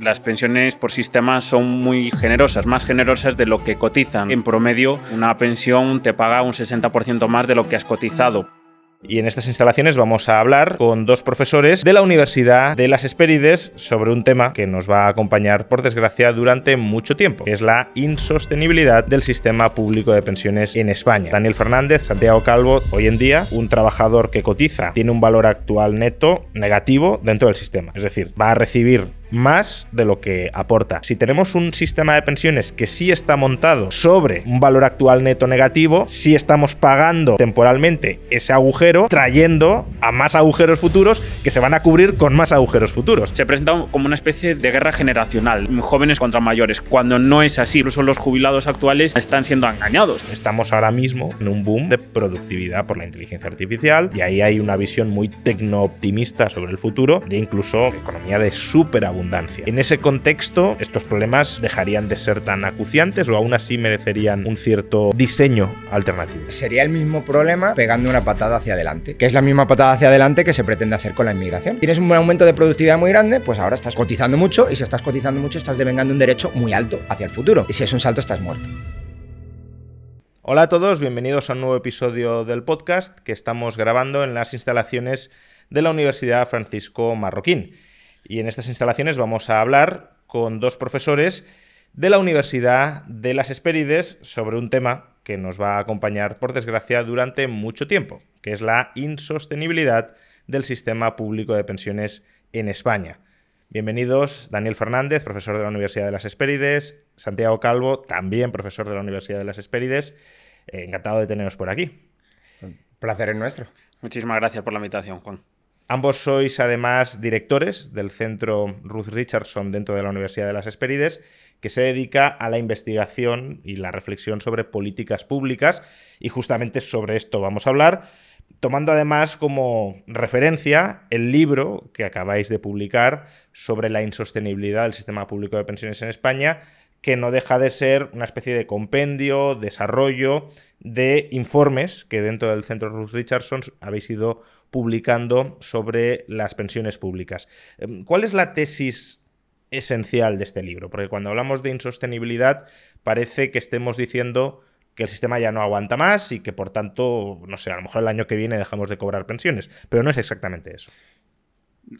Las pensiones por sistema son muy generosas, más generosas de lo que cotizan. En promedio, una pensión te paga un 60% más de lo que has cotizado. Y en estas instalaciones vamos a hablar con dos profesores de la Universidad de las Hespérides sobre un tema que nos va a acompañar, por desgracia, durante mucho tiempo, que es la insostenibilidad del sistema público de pensiones en España. Daniel Fernández, Santiago Calvo, hoy en día, un trabajador que cotiza tiene un valor actual neto negativo dentro del sistema. Es decir, va a recibir más de lo que aporta. Si tenemos un sistema de pensiones que sí está montado sobre un valor actual neto negativo, sí estamos pagando temporalmente ese agujero, trayendo a más agujeros futuros que se van a cubrir con más agujeros futuros. Se presenta como una especie de guerra generacional, jóvenes contra mayores, cuando no es así. Incluso los jubilados actuales están siendo engañados. Estamos ahora mismo en un boom de productividad por la inteligencia artificial y ahí hay una visión muy tecno-optimista sobre el futuro, de incluso economía de superabundancia. En ese contexto, estos problemas dejarían de ser tan acuciantes o aún así merecerían un cierto diseño alternativo. Sería el mismo problema pegando una patada hacia adelante, que es la misma patada hacia adelante que se pretende hacer con la inmigración. Tienes un aumento de productividad muy grande, pues ahora estás cotizando mucho y si estás cotizando mucho estás devengando un derecho muy alto hacia el futuro. Y si es un salto estás muerto. Hola a todos, bienvenidos a un nuevo episodio del podcast que estamos grabando en las instalaciones de la Universidad Francisco Marroquín. Y en estas instalaciones vamos a hablar con dos profesores de la Universidad de las Hespérides sobre un tema que nos va a acompañar, por desgracia, durante mucho tiempo, que es la insostenibilidad del sistema público de pensiones en España. Bienvenidos, Daniel Fernández, profesor de la Universidad de las Hespérides, Santiago Calvo, también profesor de la Universidad de las Hespérides. Encantado de teneros por aquí. Un placer es nuestro. Muchísimas gracias por la invitación, Juan. Ambos sois además directores del Centro Ruth Richardson dentro de la Universidad de las Hespérides, que se dedica a la investigación y la reflexión sobre políticas públicas, y justamente sobre esto vamos a hablar, tomando además como referencia el libro que acabáis de publicar sobre la insostenibilidad del sistema público de pensiones en España, que no deja de ser una especie de compendio, desarrollo de informes que dentro del Centro Ruth Richardson habéis ido publicando sobre las pensiones públicas. ¿Cuál es la tesis esencial de este libro? Porque cuando hablamos de insostenibilidad parece que estemos diciendo que el sistema ya no aguanta más y que por tanto, no sé, a lo mejor el año que viene dejamos de cobrar pensiones, pero no es exactamente eso.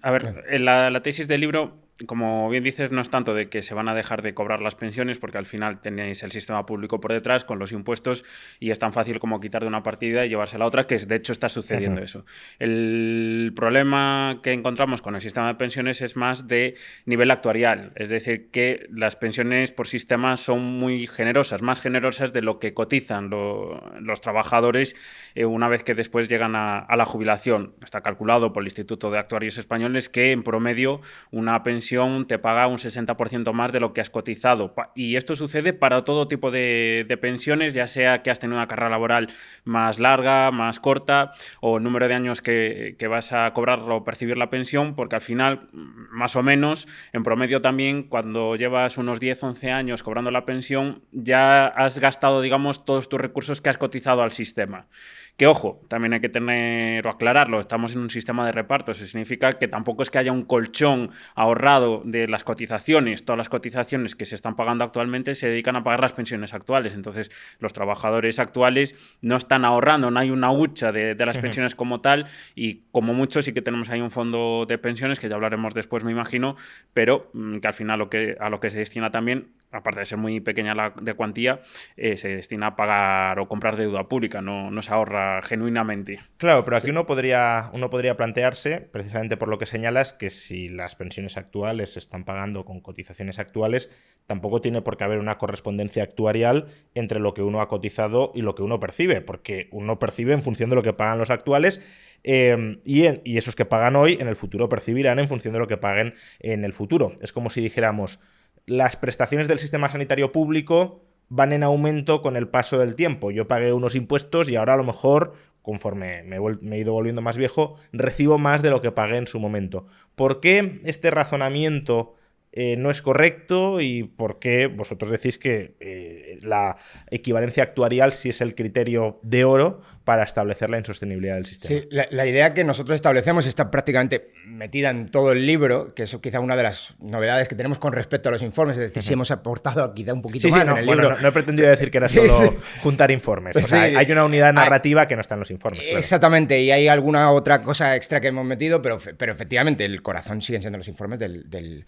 A ver, la tesis del libro, como bien dices, no es tanto de que se van a dejar de cobrar las pensiones, porque al final tenéis el sistema público por detrás con los impuestos y es tan fácil como quitar de una partida y llevarse a la otra, que de hecho está sucediendo eso. El problema que encontramos con el sistema de pensiones es más de nivel actuarial, es decir, que las pensiones por sistema son muy generosas, más generosas de lo que cotizan los trabajadores una vez que después llegan a la jubilación. Está calculado por el Instituto de Actuarios Españoles que en promedio una pensión te paga un 60% más de lo que has cotizado. Y esto sucede para todo tipo de pensiones, ya sea que has tenido una carrera laboral más larga, más corta, o el número de años que vas a cobrar o percibir la pensión, porque al final, más o menos, en promedio también, cuando llevas unos 10, 11 años cobrando la pensión, ya has gastado, digamos, todos tus recursos que has cotizado al sistema. Que, ojo, también hay que tener o aclararlo, estamos en un sistema de reparto, eso significa que tampoco es que haya un colchón ahorrado de las cotizaciones. Todas las cotizaciones que se están pagando actualmente se dedican a pagar las pensiones actuales, entonces los trabajadores actuales no están ahorrando, no hay una hucha de las pensiones como tal, y como mucho sí que tenemos ahí un fondo de pensiones, que ya hablaremos después, me imagino, pero que al final a lo que se destina también, aparte de ser muy pequeña la de cuantía, se destina a pagar o comprar deuda pública, no se ahorra genuinamente. Claro, pero aquí uno podría plantearse, precisamente por lo que señalas, que si las pensiones actuales se están pagando con cotizaciones actuales, tampoco tiene por qué haber una correspondencia actuarial entre lo que uno ha cotizado y lo que uno percibe, porque uno percibe en función de lo que pagan los actuales y esos que pagan hoy en el futuro percibirán en función de lo que paguen en el futuro. Es como si dijéramos, las prestaciones del sistema sanitario público van en aumento con el paso del tiempo. Yo pagué unos impuestos y ahora a lo mejor, conforme me he ido volviendo más viejo, recibo más de lo que pagué en su momento. ¿Por qué este razonamiento no es correcto y por qué vosotros decís que la equivalencia actuarial sí es el criterio de oro para establecer la insostenibilidad del sistema. Sí, la idea que nosotros establecemos está prácticamente metida en todo el libro, que es quizá una de las novedades que tenemos con respecto a los informes, es decir, si hemos aportado quizá un poquito más en el libro. No he pretendido decir que era solo juntar informes, o sea, hay una unidad narrativa que no está en los informes. Claro. Exactamente, y hay alguna otra cosa extra que hemos metido, pero efectivamente el corazón siguen siendo los informes del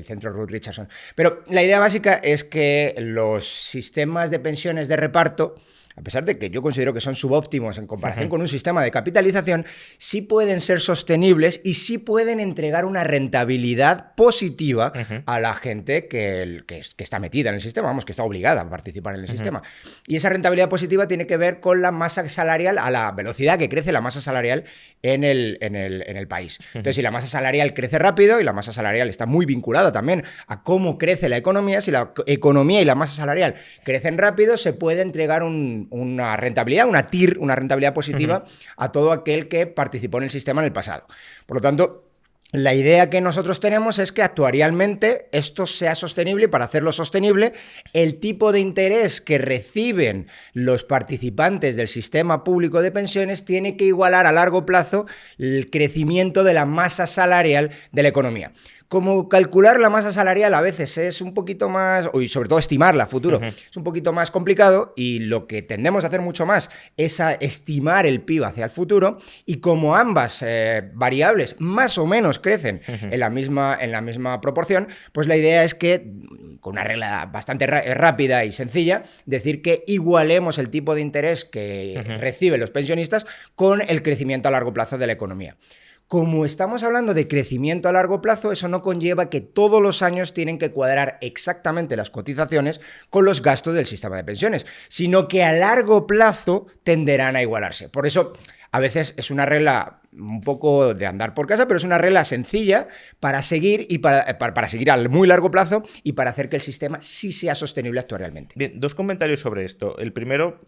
Centro Ruth Richardson. Pero la idea básica es que los sistemas de pensiones de reparto, a pesar de que yo considero que son subóptimos en comparación con un sistema de capitalización, sí pueden ser sostenibles y sí pueden entregar una rentabilidad positiva a la gente que está metida en el sistema, vamos, que está obligada a participar en el sistema. Y esa rentabilidad positiva tiene que ver con la masa salarial, a la velocidad que crece la masa salarial en el país. Entonces, si la masa salarial crece rápido, y la masa salarial está muy vinculada también a cómo crece la economía, si la economía y la masa salarial crecen rápido, se puede entregar una rentabilidad, una rentabilidad positiva a todo aquel que participó en el sistema en el pasado. Por lo tanto, la idea que nosotros tenemos es que actuarialmente esto sea sostenible, y para hacerlo sostenible, el tipo de interés que reciben los participantes del sistema público de pensiones tiene que igualar a largo plazo el crecimiento de la masa salarial de la economía. Como calcular la masa salarial a veces es un poquito más, y sobre todo estimarla a futuro, es un poquito más complicado, y lo que tendemos a hacer mucho más es a estimar el PIB hacia el futuro, y como ambas variables más o menos crecen en la misma proporción, pues la idea es que, con una regla bastante rápida y sencilla, decir que igualemos el tipo de interés que reciben los pensionistas con el crecimiento a largo plazo de la economía. Como estamos hablando de crecimiento a largo plazo, eso no conlleva que todos los años tienen que cuadrar exactamente las cotizaciones con los gastos del sistema de pensiones, sino que a largo plazo tenderán a igualarse. Por eso, a veces es una regla un poco de andar por casa, pero es una regla sencilla para seguir y para seguir a muy largo plazo y para hacer que el sistema sí sea sostenible actuarialmente. Bien, dos comentarios sobre esto. El primero,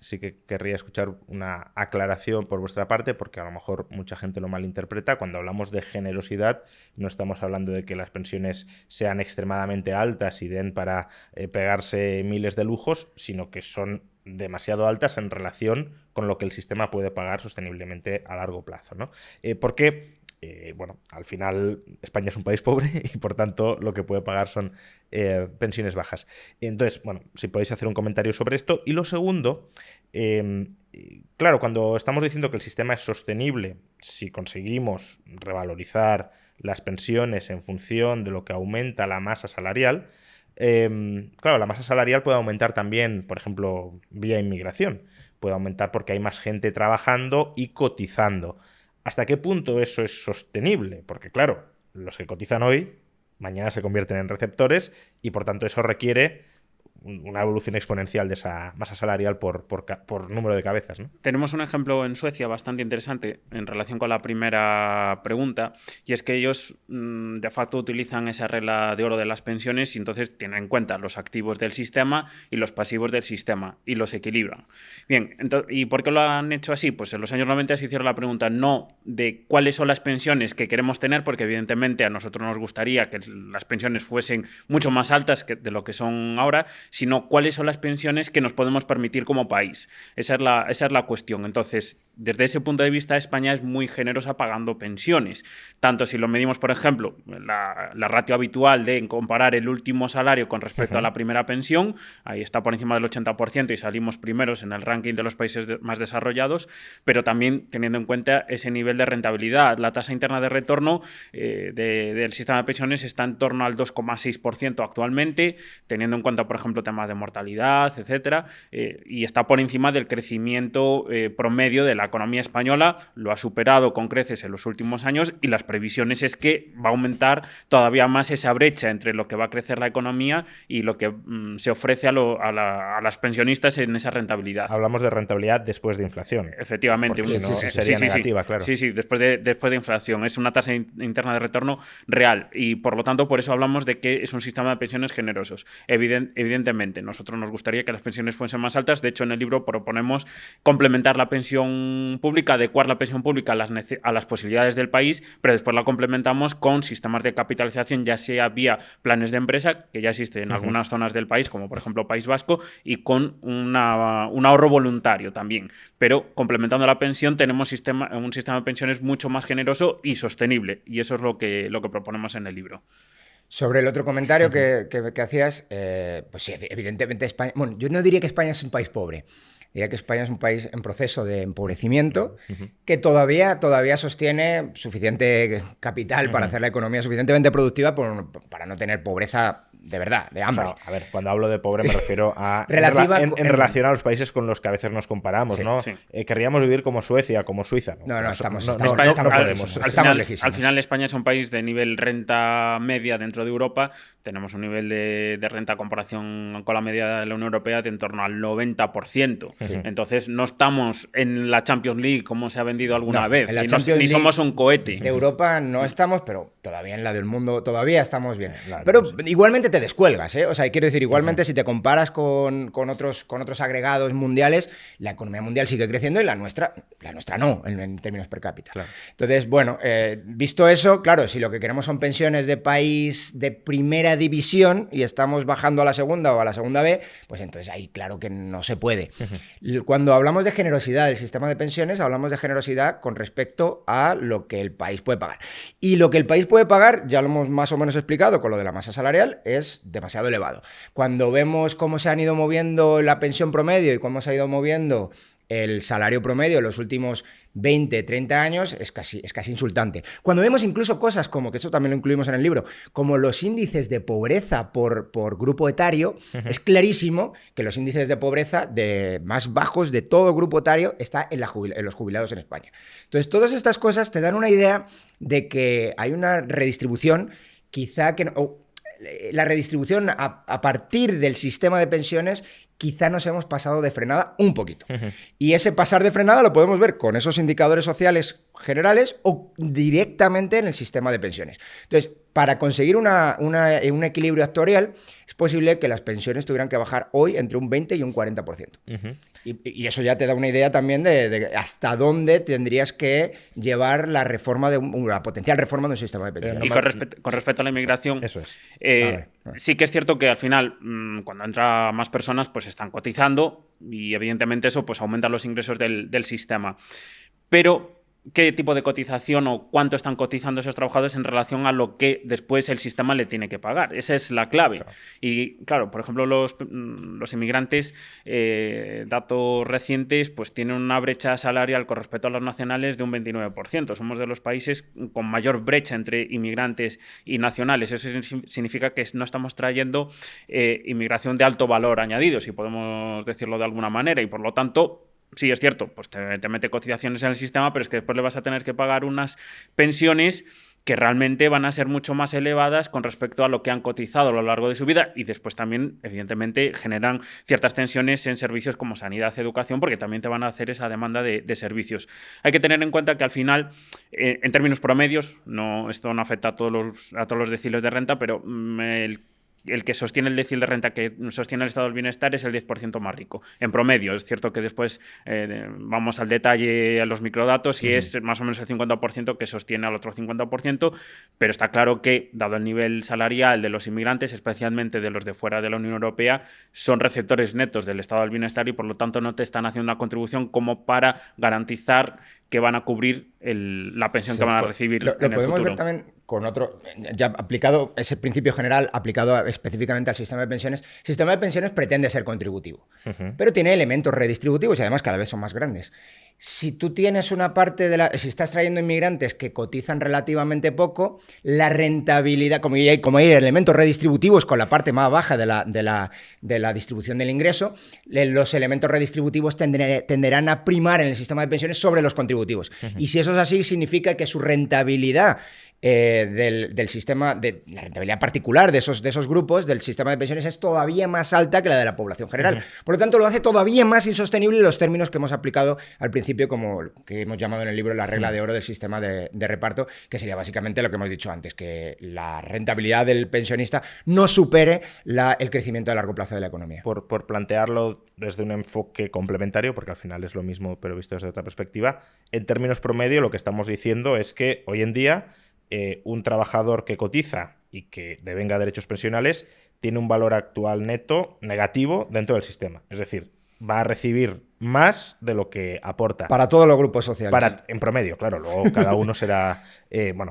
sí que querría escuchar una aclaración por vuestra parte, porque a lo mejor mucha gente lo malinterpreta. Cuando hablamos de generosidad, no estamos hablando de que las pensiones sean extremadamente altas y den para pegarse miles de lujos, sino que son demasiado altas en relación con lo que el sistema puede pagar sosteniblemente a largo plazo, ¿no? Porque bueno, al final España es un país pobre y por tanto lo que puede pagar son pensiones bajas. Entonces, bueno, si podéis hacer un comentario sobre esto. Y lo segundo, claro, cuando estamos diciendo que el sistema es sostenible, si conseguimos revalorizar las pensiones en función de lo que aumenta la masa salarial, claro, la masa salarial puede aumentar también, por ejemplo, vía inmigración. Puede aumentar porque hay más gente trabajando y cotizando. ¿Hasta qué punto eso es sostenible? Porque, claro, los que cotizan hoy, mañana se convierten en receptores y, por tanto, eso requiere una evolución exponencial de esa masa salarial por número de cabezas, ¿no? Tenemos un ejemplo en Suecia bastante interesante en relación con la primera pregunta, y es que ellos de facto utilizan esa regla de oro de las pensiones y entonces tienen en cuenta los activos del sistema y los pasivos del sistema y los equilibran. Bien, ¿y por qué lo han hecho así? Pues en los años 90 se hicieron la pregunta no de cuáles son las pensiones que queremos tener, porque evidentemente a nosotros nos gustaría que las pensiones fuesen mucho más altas de lo que son ahora, sino cuáles son las pensiones que nos podemos permitir como país. Esa es la cuestión. Entonces, desde ese punto de vista, España es muy generosa pagando pensiones. Tanto si lo medimos, por ejemplo, la ratio habitual de comparar el último salario con respecto a la primera pensión, ahí está por encima del 80% y salimos primeros en el ranking de los países más desarrollados, pero también teniendo en cuenta ese nivel de rentabilidad. La tasa interna de retorno del sistema de pensiones está en torno al 2,6% actualmente, teniendo en cuenta, por ejemplo, temas de mortalidad, etcétera, y está por encima del crecimiento promedio de la economía española. Lo ha superado con creces en los últimos años y las previsiones es que va a aumentar todavía más esa brecha entre lo que va a crecer la economía y lo que se ofrece a las pensionistas en esa rentabilidad. Hablamos de rentabilidad después de inflación. Efectivamente. Porque si no, sería negativa, claro. Sí, después de inflación. Es una tasa interna de retorno real y, por lo tanto, por eso hablamos de que es un sistema de pensiones generosos. Evidentemente, nosotros nos gustaría que las pensiones fuesen más altas. De hecho, en el libro proponemos complementar la pensión pensión pública, adecuar la pensión pública a las posibilidades del país, pero después la complementamos con sistemas de capitalización, ya sea vía planes de empresa, que ya existen en algunas zonas del país, como por ejemplo País Vasco, y con un ahorro voluntario también. Pero complementando la pensión tenemos un sistema de pensiones mucho más generoso y sostenible, y eso es lo que proponemos en el libro. Sobre el otro comentario que hacías, pues sí, evidentemente España... Bueno, yo no diría que España es un país pobre. Diría que España es un país en proceso de empobrecimiento que todavía sostiene suficiente capital para hacer la economía suficientemente productiva para no tener pobreza de verdad, de hambre. O sea, a ver, cuando hablo de pobre me refiero a en relación a los países con los que a veces nos comparamos, sí, ¿no? Sí. Querríamos vivir como Suecia, como Suiza. No estamos lejísimos. Al final España es un país de nivel renta media dentro de Europa. Tenemos un nivel de renta a comparación con la media de la Unión Europea de en torno al 90%. Sí. Entonces no estamos en la Champions League como se ha vendido alguna vez. Ni somos un cohete. De Europa no estamos, pero todavía en la del mundo todavía estamos bien. Claro, pero igualmente te descuelgas, ¿eh? O sea, quiero decir, igualmente si te comparas con otros agregados mundiales, la economía mundial sigue creciendo y la nuestra no, en términos per cápita. Claro. Entonces, bueno, visto eso, claro, si lo que queremos son pensiones de país de primera división y estamos bajando a la segunda o a la segunda B, pues entonces ahí claro que no se puede. Cuando hablamos de generosidad del sistema de pensiones, hablamos de generosidad con respecto a lo que el país puede pagar. Y lo que el país puede pagar, ya lo hemos más o menos explicado con lo de la masa salarial, es demasiado elevado. Cuando vemos cómo se han ido moviendo la pensión promedio y cómo se ha ido moviendo el salario promedio en los últimos 20, 30 años, es casi insultante. Cuando vemos incluso cosas como, que eso también lo incluimos en el libro, como los índices de pobreza por grupo etario, es clarísimo que los índices de pobreza más bajos de todo grupo etario está en los jubilados en España. Entonces, todas estas cosas te dan una idea de que hay una redistribución, quizá que la redistribución a partir del sistema de pensiones quizá nos hemos pasado de frenada un poquito. Y ese pasar de frenada lo podemos ver con esos indicadores sociales generales o directamente en el sistema de pensiones. Entonces, para conseguir un equilibrio actuarial, es posible que las pensiones tuvieran que bajar hoy entre un 20 y un 40%. Y eso ya te da una idea también de hasta dónde tendrías que llevar la potencial reforma de un sistema de pensiones. Y con respecto a la inmigración, eso es. Sí que es cierto que al final, cuando entra más personas, pues están cotizando y evidentemente eso pues aumenta los ingresos del sistema. Pero ¿qué tipo de cotización o cuánto están cotizando esos trabajadores en relación a lo que después el sistema le tiene que pagar? Esa es la clave. Claro. Y claro, por ejemplo, los inmigrantes, datos recientes, pues tienen una brecha salarial con respecto a los nacionales de un 29%. Somos de los países con mayor brecha entre inmigrantes y nacionales. Eso significa que no estamos trayendo inmigración de alto valor añadido, si podemos decirlo de alguna manera, y por lo tanto, sí, es cierto, pues te mete cotizaciones en el sistema, pero es que después le vas a tener que pagar unas pensiones que realmente van a ser mucho más elevadas con respecto a lo que han cotizado a lo largo de su vida, y después también, evidentemente, generan ciertas tensiones en servicios como sanidad y educación, porque también te van a hacer esa demanda de servicios. Hay que tener en cuenta que al final, en términos promedios, esto no afecta a todos los deciles de renta, pero el que sostiene el decil de renta que sostiene el estado del bienestar es el 10% más rico. En promedio, es cierto que después vamos al detalle, a los microdatos, y es más o menos el 50% que sostiene al otro 50%, pero está claro que, dado el nivel salarial de los inmigrantes, especialmente de los de fuera de la Unión Europea, son receptores netos del estado del bienestar y por lo tanto no te están haciendo una contribución como para garantizar que van a cubrir la pensión que van a recibir en el futuro. Lo podemos ver también con otro, ya aplicado, ese principio general aplicado específicamente al sistema de pensiones. El sistema de pensiones pretende ser contributivo, pero tiene elementos redistributivos y además cada vez son más grandes. Si tú tienes una parte si estás trayendo inmigrantes que cotizan relativamente poco, la rentabilidad, como hay elementos redistributivos con la parte más baja de la distribución del ingreso, los elementos redistributivos tenderán a primar en el sistema de pensiones sobre los contributivos. Y si eso es así, significa que su rentabilidad del sistema, de la rentabilidad particular de esos grupos del sistema de pensiones es todavía más alta que la de la población general. Por lo tanto, lo hace todavía más insostenible los términos que hemos aplicado al principio principio como que hemos llamado en el libro la regla de oro del sistema de reparto, que sería básicamente lo que hemos dicho antes, que la rentabilidad del pensionista no supere el crecimiento a largo plazo de la economía. Por plantearlo desde un enfoque complementario, porque al final es lo mismo pero visto desde otra perspectiva, en términos promedio lo que estamos diciendo es que hoy en día un trabajador que cotiza y que devenga derechos pensionales tiene un valor actual neto negativo dentro del sistema. Es decir, va a recibir más de lo que aporta. Para todos los grupos sociales. En promedio, claro. Luego cada uno será,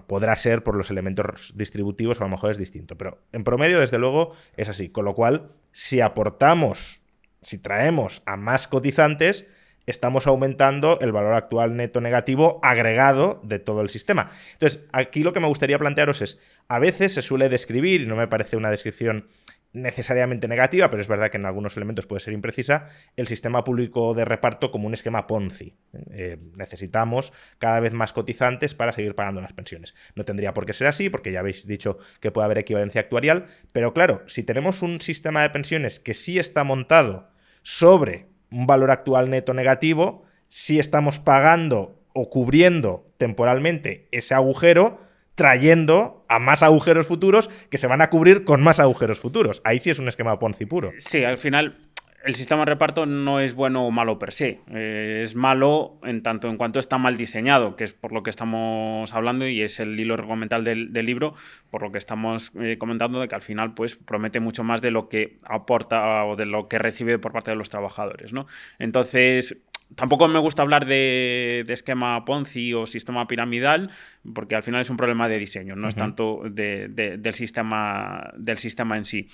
podrá ser por los elementos distributivos, a lo mejor es distinto. Pero en promedio, desde luego, es así. Con lo cual, si traemos a más cotizantes, estamos aumentando el valor actual neto negativo agregado de todo el sistema. Entonces, aquí lo que me gustaría plantearos es, a veces se suele describir, y no me parece una descripción necesariamente negativa, pero es verdad que en algunos elementos puede ser imprecisa, el sistema público de reparto como un esquema Ponzi. Necesitamos cada vez más cotizantes para seguir pagando las pensiones. No tendría por qué ser así, porque ya habéis dicho que puede haber equivalencia actuarial, pero claro, si tenemos un sistema de pensiones que sí está montado sobre un valor actual neto negativo, sí estamos pagando o cubriendo temporalmente ese agujero, trayendo a más agujeros futuros que se van a cubrir con más agujeros futuros. Ahí sí es un esquema Ponzi puro. Sí, al final el sistema de reparto no es bueno o malo per se. Es malo en tanto en cuanto está mal diseñado, que es por lo que estamos hablando y es el hilo argumental del libro, por lo que estamos comentando, de que al final pues promete mucho más de lo que aporta o de lo que recibe por parte de los trabajadores, ¿no? Entonces, tampoco me gusta hablar de esquema Ponzi o sistema piramidal, porque al final es un problema de diseño, no es tanto del sistema en sí.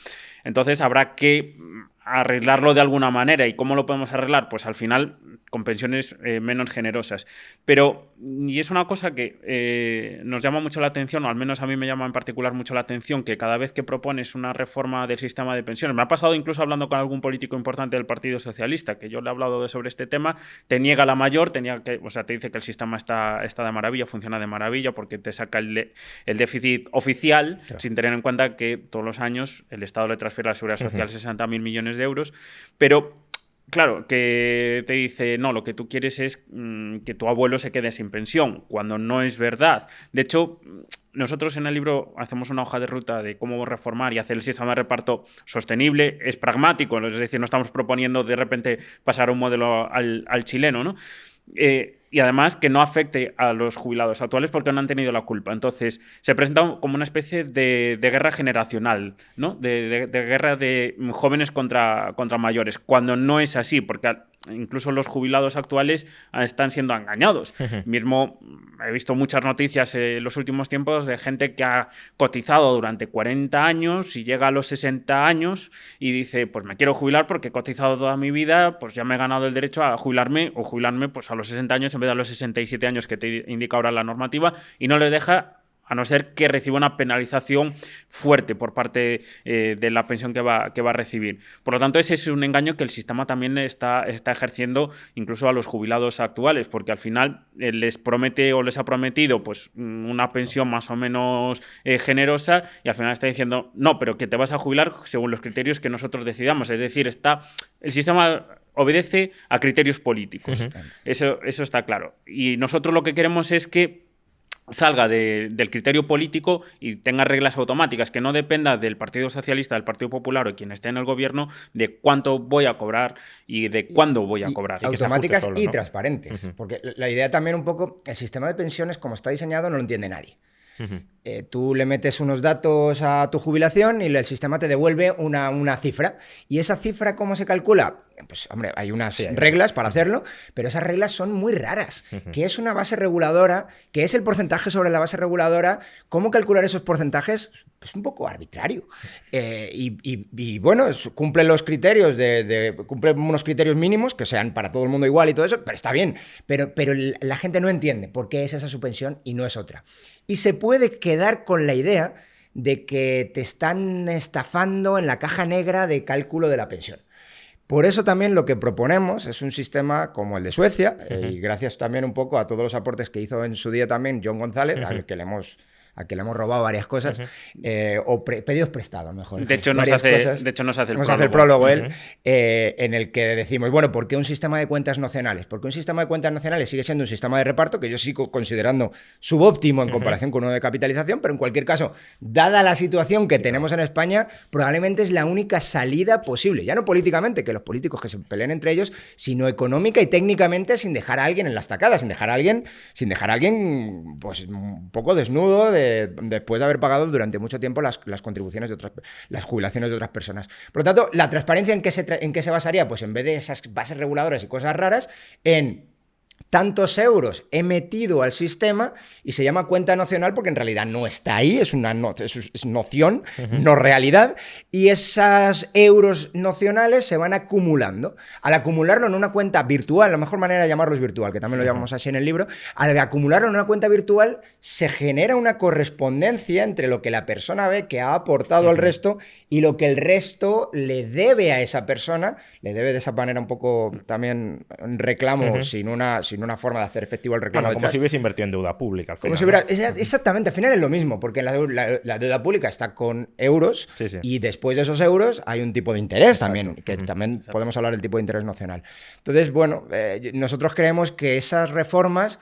Entonces habrá que arreglarlo de alguna manera. ¿Y cómo lo podemos arreglar? Pues al final con pensiones menos generosas. Pero, y es una cosa que nos llama mucho la atención, o al menos a mí me llama en particular mucho la atención, que cada vez que propones una reforma del sistema de pensiones, me ha pasado incluso hablando con algún político importante del Partido Socialista, que yo le he hablado sobre este tema, te niega la mayor, te dice que el sistema está de maravilla, funciona de maravilla, porque te saca el déficit oficial, claro, sin tener en cuenta que todos los años el Estado le transfiere a la Seguridad Social 60.000 millones de euros, pero claro, que te dice, no, lo que tú quieres es que tu abuelo se quede sin pensión, cuando no es verdad. De hecho, nosotros en el libro hacemos una hoja de ruta de cómo reformar y hacer el sistema de reparto sostenible, es pragmático, es decir, no estamos proponiendo de repente pasar a un modelo al chileno, ¿no? Y además que no afecte a los jubilados actuales porque no han tenido la culpa. Entonces se presenta como una especie de guerra generacional, ¿no? De guerra de jóvenes contra mayores, cuando no es así, porque incluso los jubilados actuales están siendo engañados. Mismo he visto muchas noticias en los últimos tiempos de gente que ha cotizado durante 40 años y llega a los 60 años y dice, pues me quiero jubilar porque he cotizado toda mi vida, pues ya me he ganado el derecho a jubilarme o jubilarme pues a los 60 años en vez de a los 67 años que te indica ahora la normativa, y no les deja, a no ser que reciba una penalización fuerte por parte de la pensión que va a recibir. Por lo tanto, ese es un engaño que el sistema también está ejerciendo incluso a los jubilados actuales, porque al final les promete o les ha prometido pues una pensión más o menos generosa, y al final está diciendo, no, pero que te vas a jubilar según los criterios que nosotros decidamos. Es decir, el sistema obedece a criterios políticos. Eso está claro. Y nosotros lo que queremos es que salga del criterio político y tenga reglas automáticas, que no dependa del Partido Socialista, del Partido Popular o quien esté en el gobierno de cuánto voy a cobrar y de cuándo voy a cobrar. Automáticas solo, y ¿no? transparentes. Porque la idea también un poco, el sistema de pensiones como está diseñado no lo entiende nadie. Tú le metes unos datos a tu jubilación y el sistema te devuelve una cifra. ¿Y esa cifra cómo se calcula? Pues, hombre, hay unas reglas para hacerlo, pero esas reglas son muy raras. ¿Qué es una base reguladora? ¿Qué es el porcentaje sobre la base reguladora? ¿Cómo calcular esos porcentajes? Es un poco arbitrario. Y bueno, cumple los criterios, cumple unos criterios mínimos que sean para todo el mundo igual y todo eso, pero está bien. Pero la gente no entiende por qué es esa su pensión y no es otra. Y se puede quedar con la idea de que te están estafando en la caja negra de cálculo de la pensión. Por eso también lo que proponemos es un sistema como el de Suecia, y gracias también un poco a todos los aportes que hizo en su día también John González, al que le hemos a que le hemos robado varias cosas, o pedidos prestados, mejor. De hecho, nos hace el prólogo él, en el que decimos, bueno, ¿por qué un sistema de cuentas nacionales? Porque un sistema de cuentas nacionales sigue siendo un sistema de reparto que yo sigo considerando subóptimo en comparación con uno de capitalización, pero en cualquier caso, dada la situación que tenemos en España, probablemente es la única salida posible, ya no políticamente, que los políticos que se peleen entre ellos, sino económica y técnicamente, sin dejar a alguien en la estacada, sin dejar a alguien pues un poco desnudo después de haber pagado durante mucho tiempo las contribuciones de las jubilaciones de otras personas. Por lo tanto, la transparencia ¿en qué se basaría? Pues en vez de esas bases reguladoras y cosas raras, en tantos euros he metido al sistema, y se llama cuenta nacional porque en realidad no está ahí, es noción, no realidad, y esos euros nocionales se van acumulando. Al acumularlo en una cuenta virtual, la mejor manera de llamarlo es virtual, que también lo llamamos así en el libro, al acumularlo en una cuenta virtual se genera una correspondencia entre lo que la persona ve que ha aportado al resto y lo que el resto le debe a esa persona, le debe de esa manera un poco también un reclamo sin una forma de hacer efectivo el reclamo. Bueno, como si hubiese invertido en deuda pública al final. Exactamente, al final es lo mismo, porque la deuda pública está con euros y después de esos euros hay un tipo de interés también, que también podemos hablar del tipo de interés nacional. Entonces, bueno, nosotros creemos que esas reformas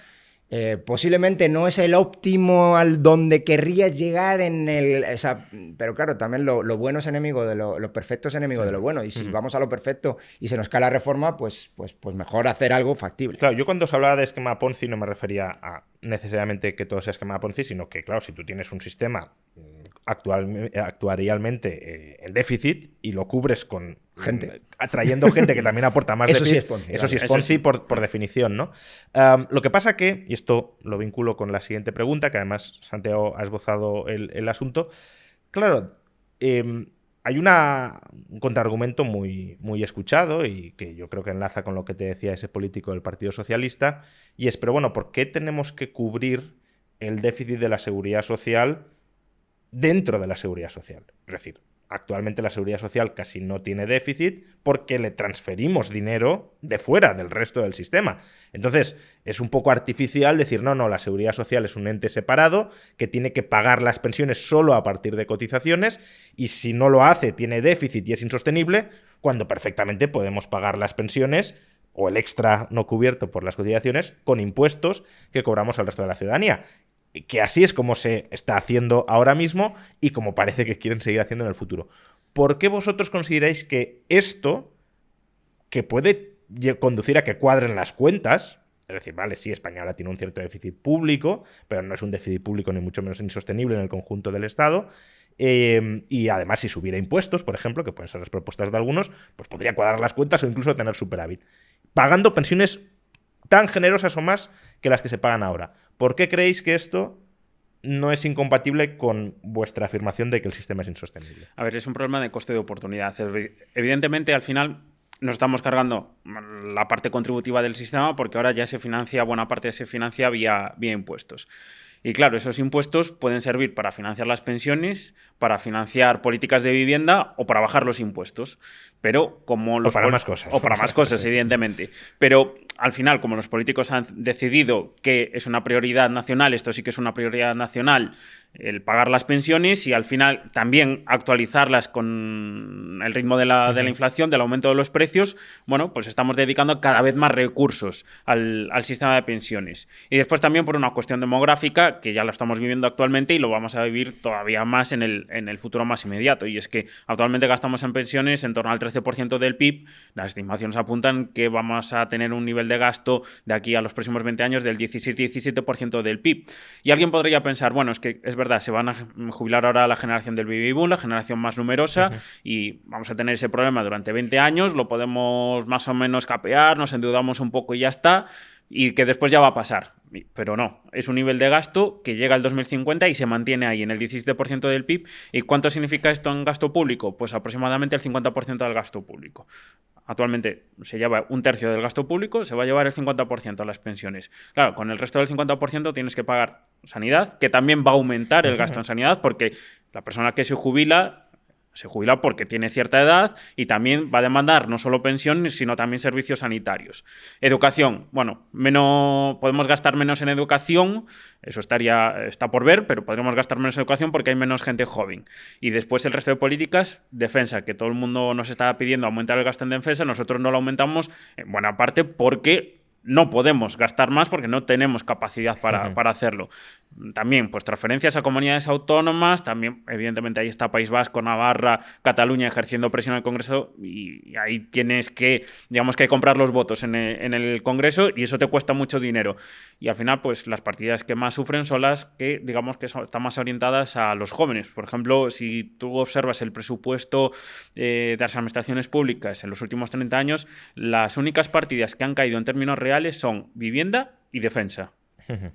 posiblemente no es el óptimo al donde querrías llegar pero claro, también lo bueno es enemigo de lo perfecto es enemigo de lo bueno, y si vamos a lo perfecto y se nos cae la reforma, pues mejor hacer algo factible. Claro, yo cuando os hablaba de esquema Ponzi no me refería a necesariamente que todo sea esquema Ponzi, sino que, claro, si tú tienes un sistema actuarialmente en déficit y lo cubres con gente, atrayendo gente que también aporta más eso déficit, sí es Ponzi, eso sí es Ponzi por definición, ¿no? Lo que pasa que, y esto lo vinculo con la siguiente pregunta, que además Santiago ha esbozado el asunto, claro, hay un contraargumento muy, muy escuchado y que yo creo que enlaza con lo que te decía ese político del Partido Socialista, y es, pero bueno, ¿por qué tenemos que cubrir el déficit de la seguridad social dentro de la seguridad social? Es decir, actualmente la seguridad social casi no tiene déficit porque le transferimos dinero de fuera del resto del sistema. Entonces, es un poco artificial decir, no, la seguridad social es un ente separado que tiene que pagar las pensiones solo a partir de cotizaciones, y si no lo hace tiene déficit y es insostenible, cuando perfectamente podemos pagar las pensiones o el extra no cubierto por las cotizaciones con impuestos que cobramos al resto de la ciudadanía. Que así es como se está haciendo ahora mismo y como parece que quieren seguir haciendo en el futuro. ¿Por qué vosotros consideráis que esto, que puede conducir a que cuadren las cuentas, es decir, vale, sí, España ahora tiene un cierto déficit público, pero no es un déficit público ni mucho menos insostenible en el conjunto del Estado, y además si subiera impuestos, por ejemplo, que pueden ser las propuestas de algunos, pues podría cuadrar las cuentas o incluso tener superávit, pagando pensiones tan generosas o más que las que se pagan ahora? ¿Por qué creéis que esto no es incompatible con vuestra afirmación de que el sistema es insostenible? A ver, es un problema de coste de oportunidad. Evidentemente, al final nos estamos cargando la parte contributiva del sistema porque ahora ya se financia, buena parte se financia vía impuestos. Y claro, esos impuestos pueden servir para financiar las pensiones, para financiar políticas de vivienda o para bajar los impuestos. Pero como los más cosas. O para más cosas, evidentemente. Pero al final, como los políticos han decidido que es una prioridad nacional, esto sí que es una prioridad nacional, el pagar las pensiones, y al final también actualizarlas con el ritmo de la inflación, del aumento de los precios, bueno, pues estamos dedicando cada vez más recursos al sistema de pensiones. Y después también por una cuestión demográfica, que ya lo estamos viviendo actualmente y lo vamos a vivir todavía más en el futuro más inmediato. Y es que actualmente gastamos en pensiones en torno al 13% del PIB. Las estimaciones apuntan que vamos a tener un nivel de gasto de aquí a los próximos 20 años del 17% del PIB. Y alguien podría pensar, bueno, es que es verdad, se van a jubilar ahora la generación del baby boom, la generación más numerosa, y vamos a tener ese problema durante 20 años, lo podemos más o menos capear, nos endeudamos un poco y ya está, y que después ya va a pasar. Pero no, es un nivel de gasto que llega al 2050 y se mantiene ahí en el 17% del PIB. ¿Y cuánto significa esto en gasto público? Pues aproximadamente el 50% del gasto público. Actualmente se lleva un tercio del gasto público, se va a llevar el 50% a las pensiones. Claro, con el resto del 50% tienes que pagar sanidad, que también va a aumentar el gasto en sanidad, porque la persona que se jubila Se jubila porque tiene cierta edad y también va a demandar no solo pensión, sino también servicios sanitarios. Educación, bueno, podemos gastar menos en educación, eso está por ver, pero podremos gastar menos en educación porque hay menos gente joven. Y después el resto de políticas, defensa, que todo el mundo nos está pidiendo aumentar el gasto en defensa, nosotros no lo aumentamos en buena parte porque no podemos gastar más porque no tenemos capacidad para hacerlo. También, pues transferencias a comunidades autónomas, también, evidentemente, ahí está País Vasco, Navarra, Cataluña ejerciendo presión en el Congreso y ahí tienes que, digamos que comprar los votos en el Congreso y eso te cuesta mucho dinero. Y al final, pues las partidas que más sufren son las que, digamos, que están más orientadas a los jóvenes. Por ejemplo, si tú observas el presupuesto de las administraciones públicas en los últimos 30 años, las únicas partidas que han caído en términos reales son vivienda y defensa.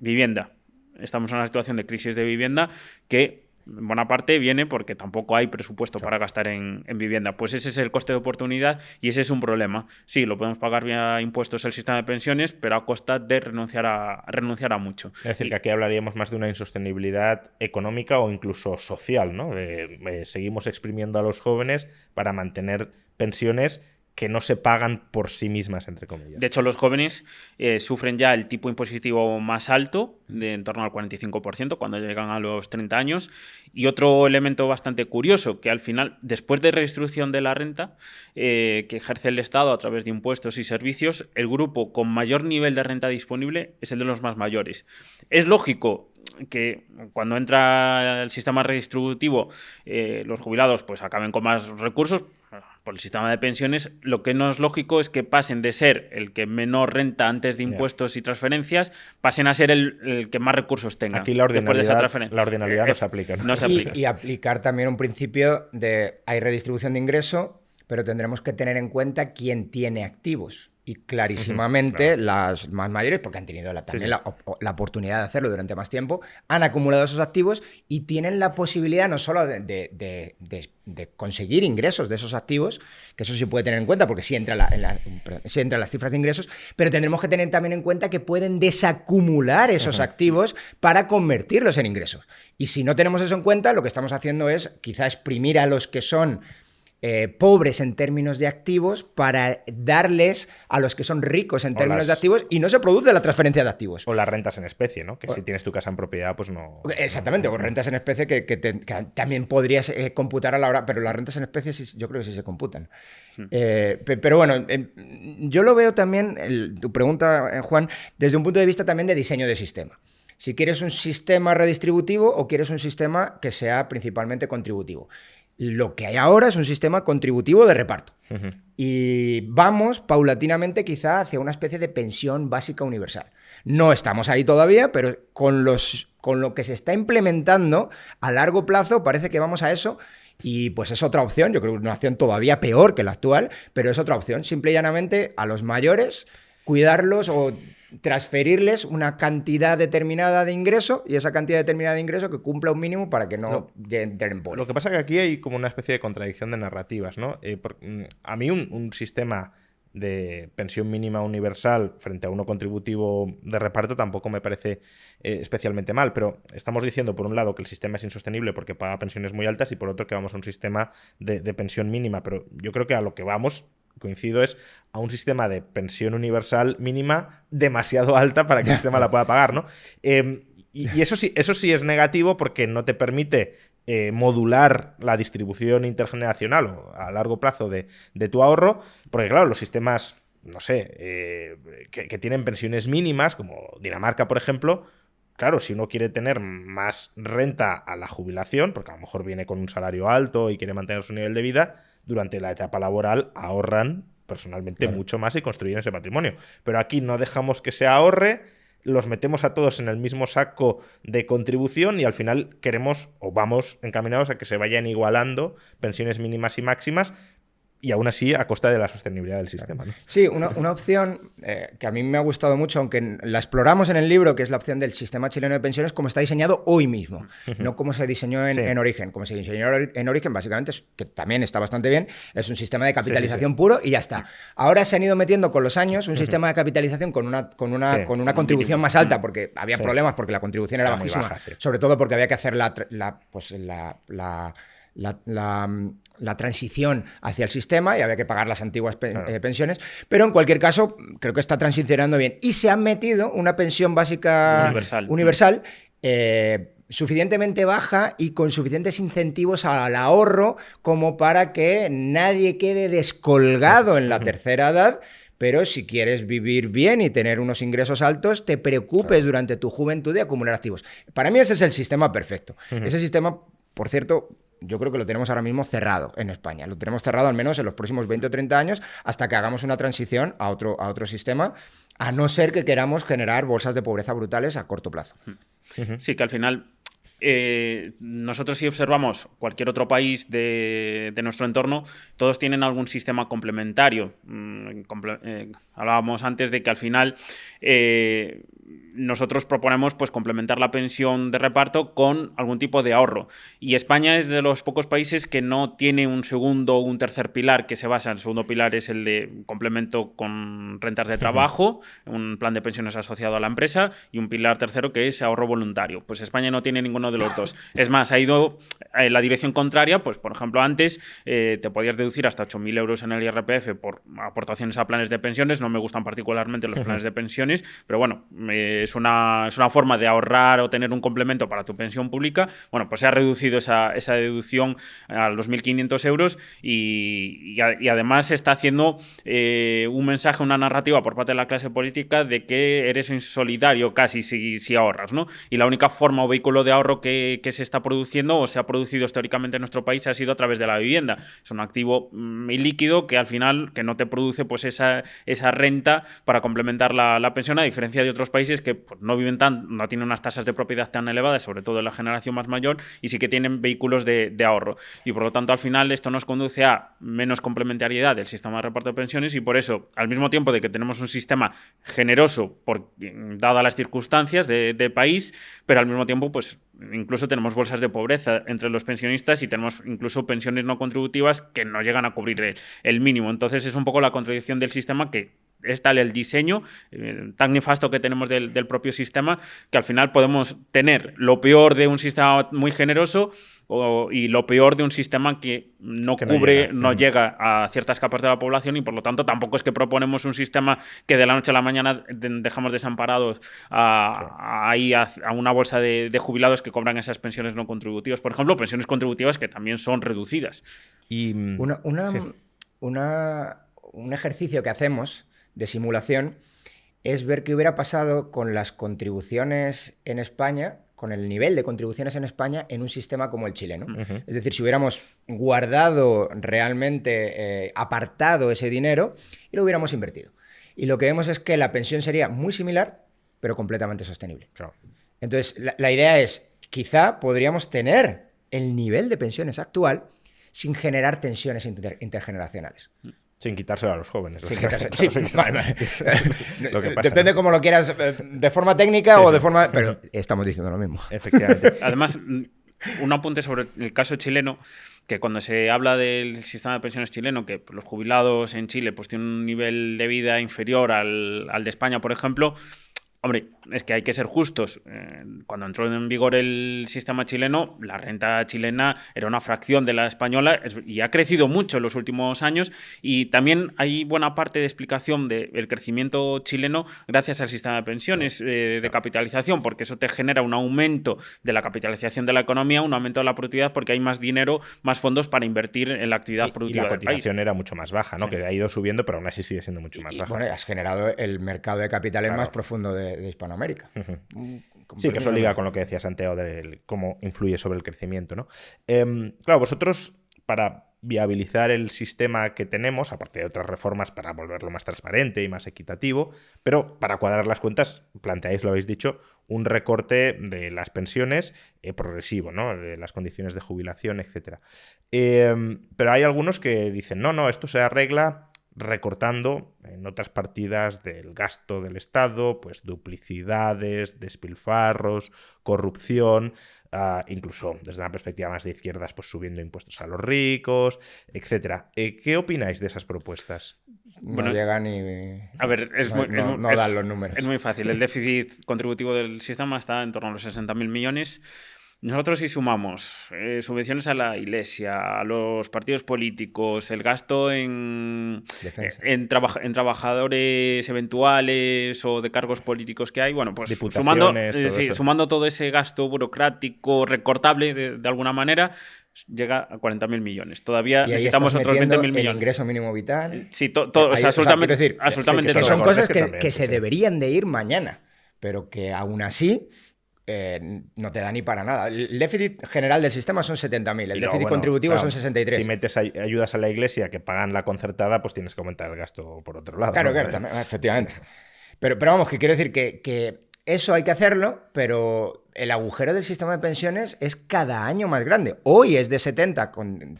Vivienda. Estamos en una situación de crisis de vivienda que en buena parte viene porque tampoco hay presupuesto para gastar en vivienda. Pues ese es el coste de oportunidad y ese es un problema. Sí, lo podemos pagar vía impuestos el sistema de pensiones, pero a costa de renunciar a mucho. Es decir, que aquí hablaríamos más de una insostenibilidad económica o incluso social, ¿no? Seguimos exprimiendo a los jóvenes para mantener pensiones que no se pagan por sí mismas, entre comillas. De hecho, los jóvenes sufren ya el tipo impositivo más alto, de en torno al 45%, cuando llegan a los 30 años. Y otro elemento bastante curioso, que al final, después de redistribución de la renta, que ejerce el Estado a través de impuestos y servicios, el grupo con mayor nivel de renta disponible es el de los más mayores. Es lógico que cuando entra el sistema redistributivo los jubilados pues acaben con más recursos por el sistema de pensiones. Lo que no es lógico es que pasen de ser el que menor renta antes de impuestos y transferencias, pasen a ser el que más recursos tenga. Aquí la ordinalidad no se aplica, ¿no? No se aplica. Y aplicar también un principio de hay redistribución de ingreso, pero tendremos que tener en cuenta quién tiene activos. Y clarísimamente las más mayores, porque han tenido también la oportunidad de hacerlo durante más tiempo, han acumulado esos activos y tienen la posibilidad no solo de conseguir ingresos de esos activos, que eso sí puede tener en cuenta porque sí entra en las cifras de ingresos, pero tendremos que tener también en cuenta que pueden desacumular esos activos para convertirlos en ingresos. Y si no tenemos eso en cuenta, lo que estamos haciendo es quizá exprimir a los que son pobres en términos de activos para darles a los que son ricos en términos de activos y no se produce la transferencia de activos. O las rentas en especie, ¿no? Que si tienes tu casa en propiedad, pues no... Exactamente, o rentas en especie que también podrías computar a la hora, pero las rentas en especie yo creo que sí se computan. Pero bueno, yo lo veo también, tu pregunta, Juan, desde un punto de vista también de diseño de sistema. Si quieres un sistema redistributivo o quieres un sistema que sea principalmente contributivo. Lo que hay ahora es un sistema contributivo de reparto. Y vamos paulatinamente quizá hacia una especie de pensión básica universal. No estamos ahí todavía, pero con lo que se está implementando a largo plazo parece que vamos a eso. Y pues es otra opción, yo creo que es una opción todavía peor que la actual, pero es otra opción. Simple y llanamente a los mayores cuidarlos o transferirles una cantidad determinada de ingreso y esa cantidad determinada de ingreso que cumpla un mínimo para que no entren en pobres. Lo que pasa es que aquí hay como una especie de contradicción de narrativas, ¿no? A mí un sistema de pensión mínima universal frente a uno contributivo de reparto tampoco me parece especialmente mal, pero estamos diciendo por un lado que el sistema es insostenible porque paga pensiones muy altas y por otro que vamos a un sistema de pensión mínima, pero yo creo que a lo que vamos, coincido, es a un sistema de pensión universal mínima demasiado alta para que el sistema la pueda pagar, ¿no? Y eso sí es negativo porque no te permite modular la distribución intergeneracional o a largo plazo de tu ahorro, porque claro, los sistemas, no sé, que tienen pensiones mínimas, como Dinamarca, por ejemplo, claro, si uno quiere tener más renta a la jubilación, porque a lo mejor viene con un salario alto y quiere mantener su nivel de vida, durante la etapa laboral ahorran personalmente mucho más y construyen ese patrimonio. Pero aquí no dejamos que se ahorre, los metemos a todos en el mismo saco de contribución y al final queremos o vamos encaminados a que se vayan igualando pensiones mínimas y máximas y aún así a costa de la sostenibilidad del sistema, ¿no? Sí, una opción que a mí me ha gustado mucho, aunque la exploramos en el libro, que es la opción del sistema chileno de pensiones, como está diseñado hoy mismo, no como se diseñó en origen. Como se diseñó en origen, básicamente, que también está bastante bien, es un sistema de capitalización puro y ya está. Ahora se han ido metiendo con los años un sistema de capitalización con una contribución más alta, porque había problemas, porque la contribución era bajísima, sobre todo porque había que hacer la transición hacia el sistema y había que pagar las antiguas pensiones, pero en cualquier caso creo que está transicionando bien. Y se han metido una pensión básica universal suficientemente baja y con suficientes incentivos al ahorro como para que nadie quede descolgado en la tercera edad. Pero si quieres vivir bien y tener unos ingresos altos, te preocupes durante tu juventud de acumular activos. Para mí ese es el sistema perfecto. Ese sistema, por cierto, yo creo que lo tenemos ahora mismo cerrado en España. Lo tenemos cerrado al menos en los próximos 20 o 30 años hasta que hagamos una transición a otro sistema, a no ser que queramos generar bolsas de pobreza brutales a corto plazo. Sí, que al final... nosotros si observamos cualquier otro país de nuestro entorno, todos tienen algún sistema complementario. Hablábamos antes de que al final nosotros proponemos pues complementar la pensión de reparto con algún tipo de ahorro. Y España es de los pocos países que no tiene un segundo o un tercer pilar que se basa. El segundo pilar es el de complemento con rentas de trabajo, un plan de pensiones asociado a la empresa, y un pilar tercero que es ahorro voluntario. Pues España no tiene ninguno de los dos. Es más, ha ido en la dirección contraria. Pues por ejemplo, antes te podías deducir hasta 8.000 euros en el IRPF por aportaciones a planes de pensiones. No me gustan particularmente los planes de pensiones, pero bueno, es una forma de ahorrar o tener un complemento para tu pensión pública. Bueno, pues se ha reducido esa deducción a los 1.500 euros y además se está haciendo un mensaje, una narrativa por parte de la clase política de que eres insolidario casi si ahorras, ¿no? Y la única forma o vehículo de ahorro que se está produciendo o se ha producido históricamente en nuestro país ha sido a través de la vivienda. Es un activo ilíquido que al final que no te produce pues esa renta para complementar la pensión, a diferencia de otros países que pues, no tienen unas tasas de propiedad tan elevadas, sobre todo en la generación más mayor, y sí que tienen vehículos de ahorro. Y por lo tanto, al final, esto nos conduce a menos complementariedad del sistema de reparto de pensiones y por eso, al mismo tiempo de que tenemos un sistema generoso, dadas las circunstancias de país, pero al mismo tiempo, pues incluso tenemos bolsas de pobreza entre los pensionistas y tenemos incluso pensiones no contributivas que no llegan a cubrir el mínimo. Entonces, es un poco la contradicción del sistema que es tal el diseño tan nefasto que tenemos del propio sistema que al final podemos tener lo peor de un sistema muy generoso y lo peor de un sistema que no llega a ciertas capas de la población y por lo tanto tampoco es que proponemos un sistema que de la noche a la mañana dejamos desamparados a una bolsa de jubilados que cobran esas pensiones no contributivas. Por ejemplo, pensiones contributivas que también son reducidas. Y un ejercicio que hacemos de simulación es ver qué hubiera pasado con las contribuciones en España, con el nivel de contribuciones en España en un sistema como el chileno. Es decir, si hubiéramos guardado realmente, apartado ese dinero y lo hubiéramos invertido. Y lo que vemos es que la pensión sería muy similar, pero completamente sostenible. Claro. Entonces, la idea es, quizá podríamos tener el nivel de pensiones actual sin generar tensiones intergeneracionales. Sin quitárselo a los jóvenes. Depende cómo lo quieras, de forma técnica o de forma... Pero estamos diciendo lo mismo. Efectivamente. Además, un apunte sobre el caso chileno, que cuando se habla del sistema de pensiones chileno, que los jubilados en Chile pues tienen un nivel de vida inferior al de España, por ejemplo... Hombre, es que hay que ser justos. Cuando entró en vigor el sistema chileno, la renta chilena era una fracción de la española y ha crecido mucho en los últimos años y también hay buena parte de explicación del crecimiento chileno gracias al sistema de pensiones de capitalización, porque eso te genera un aumento de la capitalización de la economía, un aumento de la productividad porque hay más dinero, más fondos para invertir en la actividad productiva del país. Y la cotización era mucho más baja, ¿no? Sí. Que ha ido subiendo, pero aún así sigue siendo mucho más baja. Bueno, has generado el mercado de capitales más profundo de Hispanoamérica. Sí, que eso liga con lo que decía Santiago de cómo influye sobre el crecimiento, ¿no? Claro, vosotros, para viabilizar el sistema que tenemos, aparte de otras reformas para volverlo más transparente y más equitativo, pero para cuadrar las cuentas, planteáis, lo habéis dicho, un recorte de las pensiones progresivo, ¿no? De las condiciones de jubilación, etc. Pero hay algunos que dicen, no, esto se arregla recortando en otras partidas del gasto del Estado, pues duplicidades, despilfarros, corrupción, incluso desde una perspectiva más de izquierdas, pues subiendo impuestos a los ricos, etcétera. ¿Qué opináis de esas propuestas? No llegan y... A ver, no dan los números. Es muy fácil. El déficit contributivo del sistema está en torno a los 60.000 millones. Nosotros si sumamos subvenciones a la Iglesia, a los partidos políticos, el gasto en trabajadores eventuales o de cargos políticos que hay, bueno, pues sumando todo ese gasto burocrático recortable de alguna manera, llega a 40.000 millones. Todavía necesitamos otros 20.000 millones. El ingreso mínimo vital. Sí, absolutamente. Absolutamente que son cosas que también, se deberían de ir mañana, pero que aún así no te da ni para nada. El déficit general del sistema son 70.000, el déficit contributivo son 63. Si metes ayudas a la Iglesia que pagan la concertada, pues tienes que aumentar el gasto por otro lado. Claro, también, efectivamente. Sí. Pero vamos, que quiero decir que eso hay que hacerlo, pero el agujero del sistema de pensiones es cada año más grande. Hoy es de 70,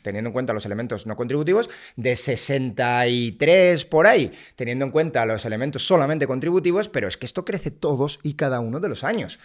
teniendo en cuenta los elementos no contributivos, de 63 por ahí, teniendo en cuenta los elementos solamente contributivos, pero es que esto crece todos y cada uno de los años.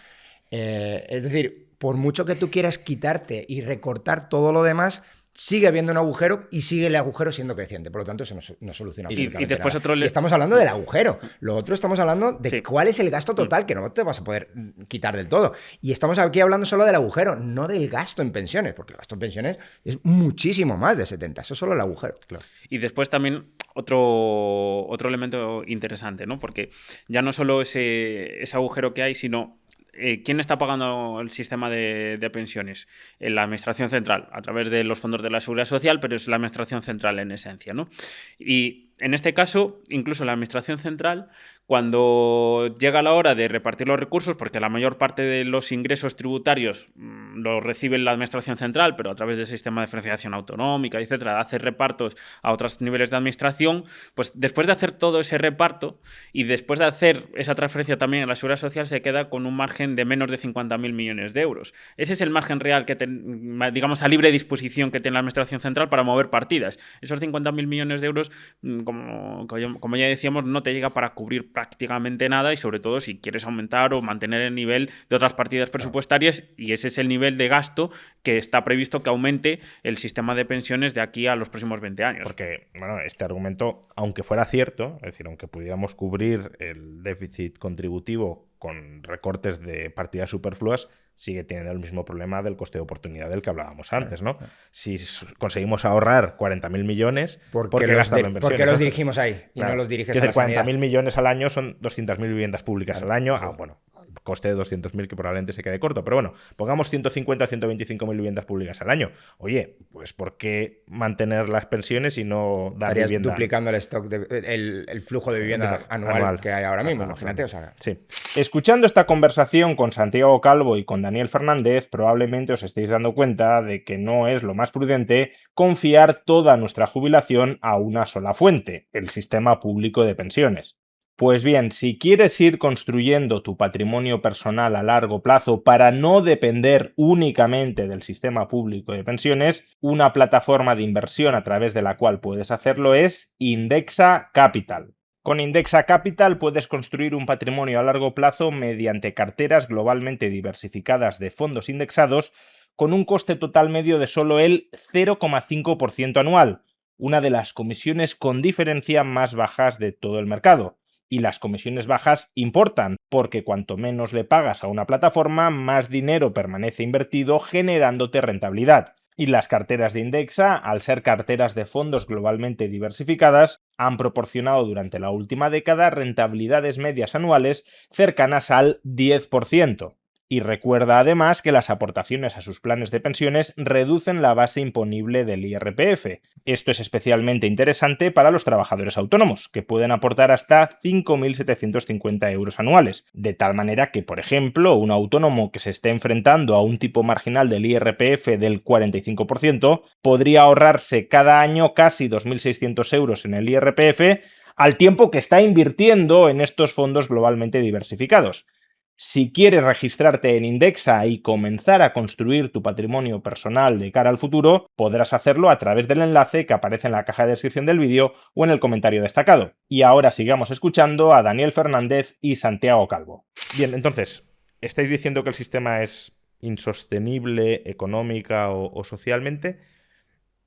Es decir, por mucho que tú quieras quitarte y recortar todo lo demás, sigue habiendo un agujero y sigue el agujero siendo creciente. Por lo tanto, eso no soluciona absolutamente y después nada. Y estamos hablando del agujero. Lo otro estamos hablando de cuál es el gasto total, que no te vas a poder quitar del todo. Y estamos aquí hablando solo del agujero, no del gasto en pensiones, porque el gasto en pensiones es muchísimo más de 70. Eso es solo el agujero. Claro. Y después también otro elemento interesante, ¿no? Porque ya no solo ese agujero que hay, sino ¿quién está pagando el sistema de pensiones? La Administración Central, a través de los fondos de la Seguridad Social, pero es la Administración Central en esencia, ¿no? Y en este caso, incluso la Administración Central, cuando llega la hora de repartir los recursos, porque la mayor parte de los ingresos tributarios los recibe la Administración Central, pero a través del sistema de financiación autonómica, etcétera, hace repartos a otros niveles de administración, pues después de hacer todo ese reparto y después de hacer esa transferencia también a la Seguridad Social, se queda con un margen de menos de 50.000 millones de euros. Ese es el margen real que, digamos, a libre disposición que tiene la Administración Central para mover partidas. Esos 50.000 millones de euros, como ya decíamos, no te llega para cubrir prácticamente nada y sobre todo si quieres aumentar o mantener el nivel de otras partidas presupuestarias, y ese es el nivel de gasto que está previsto que aumente el sistema de pensiones de aquí a los próximos 20 años. Porque, bueno, este argumento, aunque fuera cierto, es decir, aunque pudiéramos cubrir el déficit contributivo con recortes de partidas superfluas, sigue teniendo el mismo problema del coste de oportunidad del que hablábamos antes, ¿no? Si conseguimos ahorrar 40.000 millones, ¿por qué gastarlo en pensiones? ¿Por qué los dirigimos ahí y no los diriges a la sanidad? 40.000 millones al año son 200.000 viviendas públicas al año. Bueno, coste de 200.000 que probablemente se quede corto, pero bueno, pongamos 150 o 125.000 viviendas públicas al año. Oye, pues ¿por qué mantener las pensiones y no dar Estarías vivienda? Duplicando el stock, el flujo de vivienda anual que hay ahora mismo, imagínate. O sea... Sí. Escuchando esta conversación con Santiago Calvo y con Daniel Fernández, probablemente os estéis dando cuenta de que no es lo más prudente confiar toda nuestra jubilación a una sola fuente, el sistema público de pensiones. Pues bien, si quieres ir construyendo tu patrimonio personal a largo plazo para no depender únicamente del sistema público de pensiones, una plataforma de inversión a través de la cual puedes hacerlo es Indexa Capital. Con Indexa Capital puedes construir un patrimonio a largo plazo mediante carteras globalmente diversificadas de fondos indexados con un coste total medio de solo el 0,5% anual, una de las comisiones con diferencia más bajas de todo el mercado. Y las comisiones bajas importan, porque cuanto menos le pagas a una plataforma, más dinero permanece invertido generándote rentabilidad. Y las carteras de Indexa, al ser carteras de fondos globalmente diversificadas, han proporcionado durante la última década rentabilidades medias anuales cercanas al 10%. Y recuerda además que las aportaciones a sus planes de pensiones reducen la base imponible del IRPF. Esto es especialmente interesante para los trabajadores autónomos, que pueden aportar hasta 5.750 euros anuales. De tal manera que, por ejemplo, un autónomo que se esté enfrentando a un tipo marginal del IRPF del 45% podría ahorrarse cada año casi 2.600 euros en el IRPF, al tiempo que está invirtiendo en estos fondos globalmente diversificados. Si quieres registrarte en Indexa y comenzar a construir tu patrimonio personal de cara al futuro, podrás hacerlo a través del enlace que aparece en la caja de descripción del vídeo o en el comentario destacado. Y ahora sigamos escuchando a Daniel Fernández y Santiago Calvo. Bien, entonces, ¿estáis diciendo que el sistema es insostenible económica o socialmente?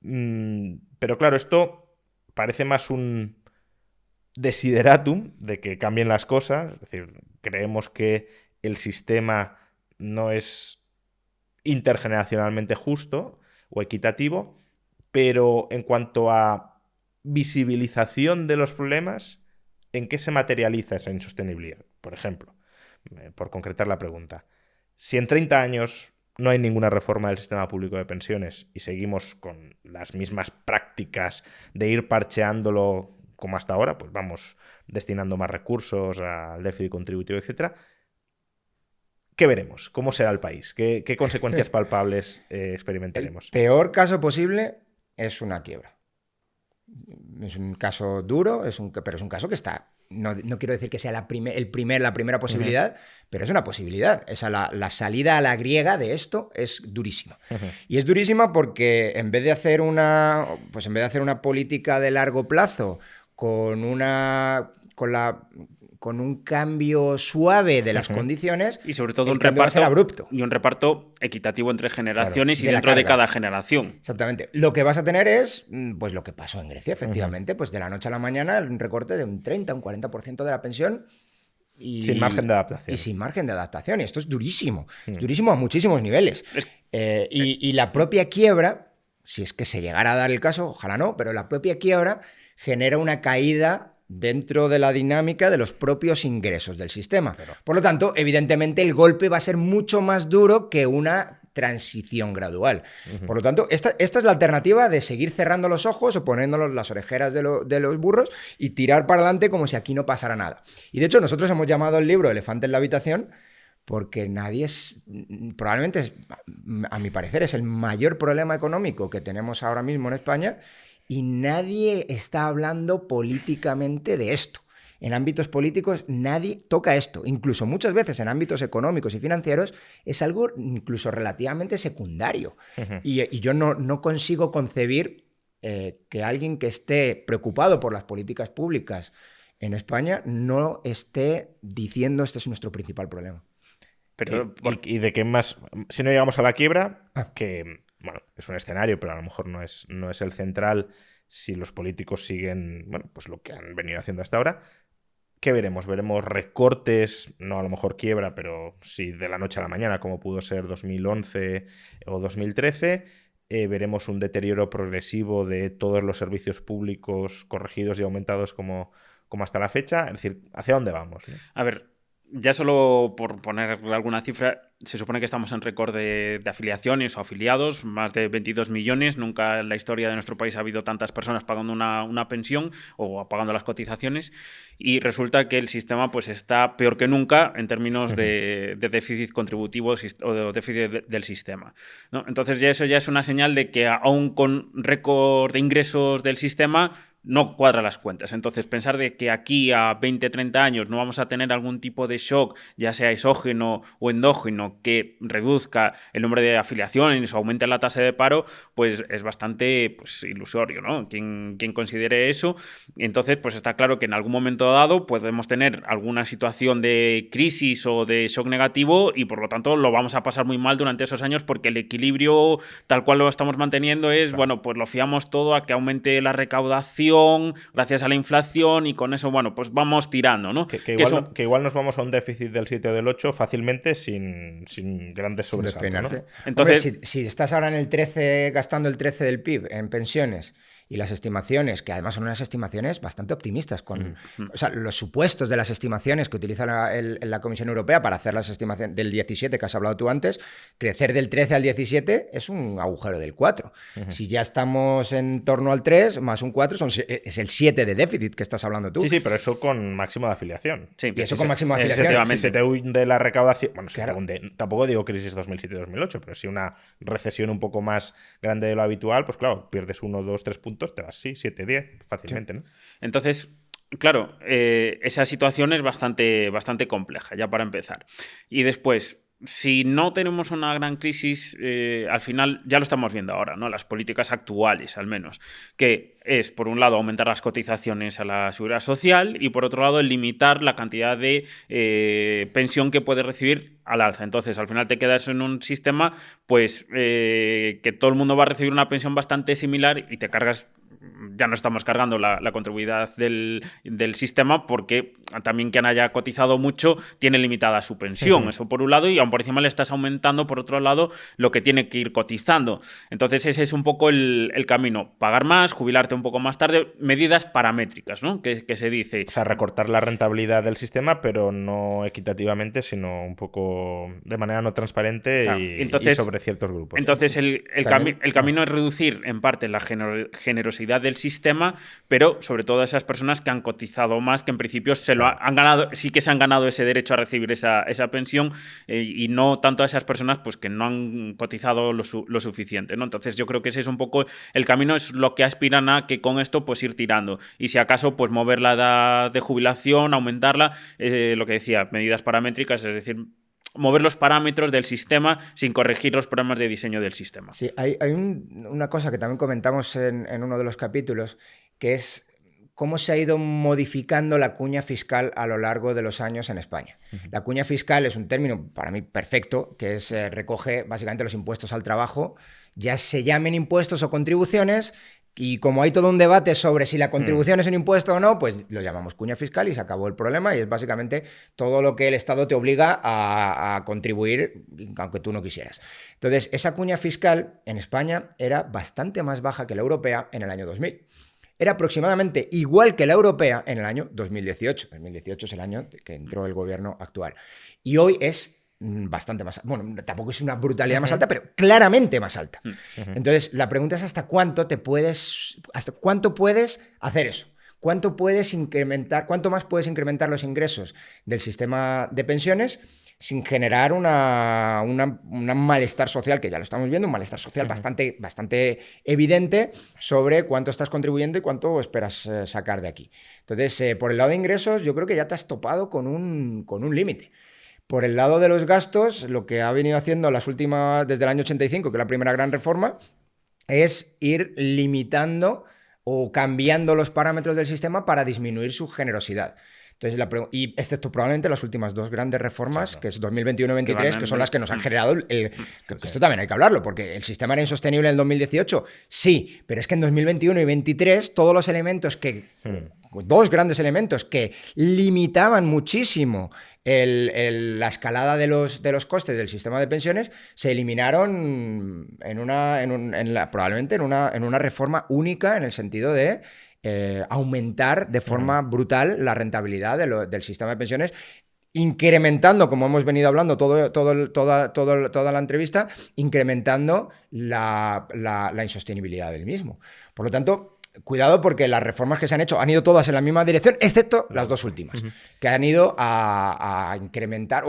Pero claro, esto parece más un desideratum de que cambien las cosas, es decir, creemos que el sistema no es intergeneracionalmente justo o equitativo, pero en cuanto a visibilización de los problemas, ¿en qué se materializa esa insostenibilidad? Por ejemplo, por concretar la pregunta, si en 30 años no hay ninguna reforma del sistema público de pensiones y seguimos con las mismas prácticas de ir parcheándolo como hasta ahora, pues vamos destinando más recursos al déficit contributivo, etcétera, ¿qué veremos? ¿Cómo será el país? ¿Qué consecuencias palpables experimentaremos? El peor caso posible es una quiebra. Es un caso duro, pero es un caso que está... No quiero decir que sea la primera posibilidad, pero es una posibilidad. La salida a la griega de esto es durísima. Y es durísima porque en vez de hacer una política de largo plazo con un cambio suave de las condiciones, y sobre todo el cambio va a ser abrupto. Y un reparto equitativo entre generaciones, claro, y dentro de cada generación. Exactamente. Lo que vas a tener es pues lo que pasó en Grecia, efectivamente, pues de la noche a la mañana un recorte de un 30, un 40% de la pensión. Sin margen de adaptación. Y sin margen de adaptación. Y esto es durísimo. Es durísimo a muchísimos niveles. Y la propia quiebra, si es que se llegara a dar el caso, ojalá no, pero la propia quiebra genera una caída dentro de la dinámica de los propios ingresos del sistema. Por lo tanto, evidentemente, el golpe va a ser mucho más duro que una transición gradual. Por lo tanto, esta es la alternativa de seguir cerrando los ojos o poniéndonos las orejeras de los burros y tirar para adelante como si aquí no pasara nada. Y de hecho, nosotros hemos llamado el libro Elefante en la habitación porque probablemente, a mi parecer, es el mayor problema económico que tenemos ahora mismo en España. Y nadie está hablando políticamente de esto. En ámbitos políticos nadie toca esto. Incluso muchas veces en ámbitos económicos y financieros es algo incluso relativamente secundario. Y yo no consigo concebir que alguien que esté preocupado por las políticas públicas en España no esté diciendo este es nuestro principal problema. Pero, ¿y de qué más? Si no llegamos a la quiebra, que... Bueno, es un escenario, pero a lo mejor no es el central si los políticos siguen, bueno, pues lo que han venido haciendo hasta ahora. ¿Qué veremos? ¿Veremos recortes? No a lo mejor quiebra, pero sí de la noche a la mañana, como pudo ser 2011 o 2013. Veremos un deterioro progresivo de todos los servicios públicos corregidos y aumentados como hasta la fecha. Es decir, ¿hacia dónde vamos? ¿No? A ver, ya solo por poner alguna cifra, se supone que estamos en récord de afiliaciones o afiliados, más de 22 millones. Nunca en la historia de nuestro país ha habido tantas personas pagando una pensión o pagando las cotizaciones, y resulta que el sistema pues está peor que nunca en términos de déficit contributivo o de déficit del sistema, ¿no? Entonces eso ya es una señal de que aún con récord de ingresos del sistema no cuadra las cuentas. Entonces, pensar de que aquí a 20, 30 años no vamos a tener algún tipo de shock, ya sea exógeno o endógeno, que reduzca el número de afiliaciones o aumente la tasa de paro, pues es bastante ilusorio, ¿no? Quien considere eso. Entonces, pues está claro que en algún momento dado podemos tener alguna situación de crisis o de shock negativo y, por lo tanto, lo vamos a pasar muy mal durante esos años, porque el equilibrio tal cual lo estamos manteniendo es, claro, bueno, pues lo fiamos todo a que aumente la recaudación gracias a la inflación, y con eso, bueno, pues vamos tirando, ¿no? Que igual nos vamos a un déficit del 7 o del 8 fácilmente sin grandes sobresaltos, ¿no? Entonces, hombre, si estás ahora en el 13, gastando el 13 del PIB en pensiones, y las estimaciones, que además son unas estimaciones bastante optimistas, o sea, los supuestos de las estimaciones que utiliza la Comisión Europea para hacer las estimaciones del 17 que has hablado tú antes, crecer del 13 al 17 es un agujero del 4. Si ya estamos en torno al 3, más un 4, es el 7 de déficit que estás hablando tú. Sí, pero eso con máximo de afiliación. Sí, y eso con máximo de afiliación. Si se te hunde la recaudación, bueno, claro, se te hunde, tampoco digo crisis 2007-2008, pero si una recesión un poco más grande de lo habitual, pues claro, pierdes 1, 2, 3 puntos, te vas 7, 10 fácilmente, sí, ¿no? Entonces, claro, esa situación es bastante compleja, ya para empezar. Y después, si no tenemos una gran crisis, al final ya lo estamos viendo ahora, ¿no? Las políticas actuales, al menos, que es, por un lado, aumentar las cotizaciones a la seguridad social, y por otro lado, el limitar la cantidad de pensión que puedes recibir al alza. Entonces, al final te quedas en un sistema, pues, que todo el mundo va a recibir una pensión bastante similar, y te cargas ya no estamos cargando la contribuibilidad del sistema, porque también quien haya cotizado mucho tiene limitada su pensión. Eso por un lado, y aún por encima le estás aumentando, por otro lado, lo que tiene que ir cotizando. Entonces ese es un poco el camino. Pagar más, jubilarte un poco más tarde, medidas paramétricas, ¿no? Que se dice. O sea, recortar la rentabilidad del sistema, pero no equitativamente, sino un poco de manera no transparente, claro, y sobre ciertos grupos. Entonces el camino es reducir en parte la generosidad del sistema, pero sobre todo a esas personas que han cotizado más, que en principio han ganado, sí que se han ganado ese derecho a recibir esa pensión, y no tanto a esas personas pues que no han cotizado lo suficiente, ¿no? Entonces yo creo que ese es un poco el camino, es lo que aspiran a que con esto pues ir tirando, y si acaso pues mover la edad de jubilación, aumentarla, lo que decía, medidas paramétricas, es decir, mover los parámetros del sistema sin corregir los problemas de diseño del sistema. Sí, hay una cosa que también comentamos en uno de los capítulos, que es cómo se ha ido modificando la cuña fiscal a lo largo de los años en España. La cuña fiscal es un término para mí perfecto, que recoge básicamente los impuestos al trabajo, ya se llamen impuestos o contribuciones, y como hay todo un debate sobre si la contribución es un impuesto o no, pues lo llamamos cuña fiscal y se acabó el problema, y es básicamente todo lo que el Estado te obliga a contribuir, aunque tú no quisieras. Entonces, esa cuña fiscal en España era bastante más baja que la europea en el año 2000. Era aproximadamente igual que la europea en el año 2018. 2018 es el año que entró el gobierno actual. Y hoy es bastante más, bueno, tampoco es una brutalidad más alta, pero claramente más alta. Entonces, la pregunta es hasta cuánto puedes hacer eso. ¿Cuánto más puedes incrementar los ingresos del sistema de pensiones sin generar un malestar social, que ya lo estamos viendo, un malestar social bastante evidente sobre cuánto estás contribuyendo y cuánto esperas sacar de aquí? Entonces, por el lado de ingresos, yo creo que ya te has topado con un límite. Por el lado de los gastos, lo que ha venido haciendo desde el año 85, que es la primera gran reforma, es ir limitando o cambiando los parámetros del sistema para disminuir su generosidad. Entonces, y excepto probablemente las últimas dos grandes reformas, exacto, que es 2021 y 2023, que son las que nos han generado esto también hay que hablarlo, porque el sistema era insostenible en el 2018, sí, pero es que en 2021 y 2023 todos los elementos dos grandes elementos que limitaban muchísimo la escalada de los costes del sistema de pensiones se eliminaron probablemente en una reforma única, en el sentido de aumentar de forma brutal la rentabilidad del sistema de pensiones, incrementando, como hemos venido hablando toda la entrevista, incrementando la insostenibilidad del mismo. Por lo tanto, cuidado, porque las reformas que se han hecho han ido todas en la misma dirección, excepto las dos últimas, que han ido a incrementar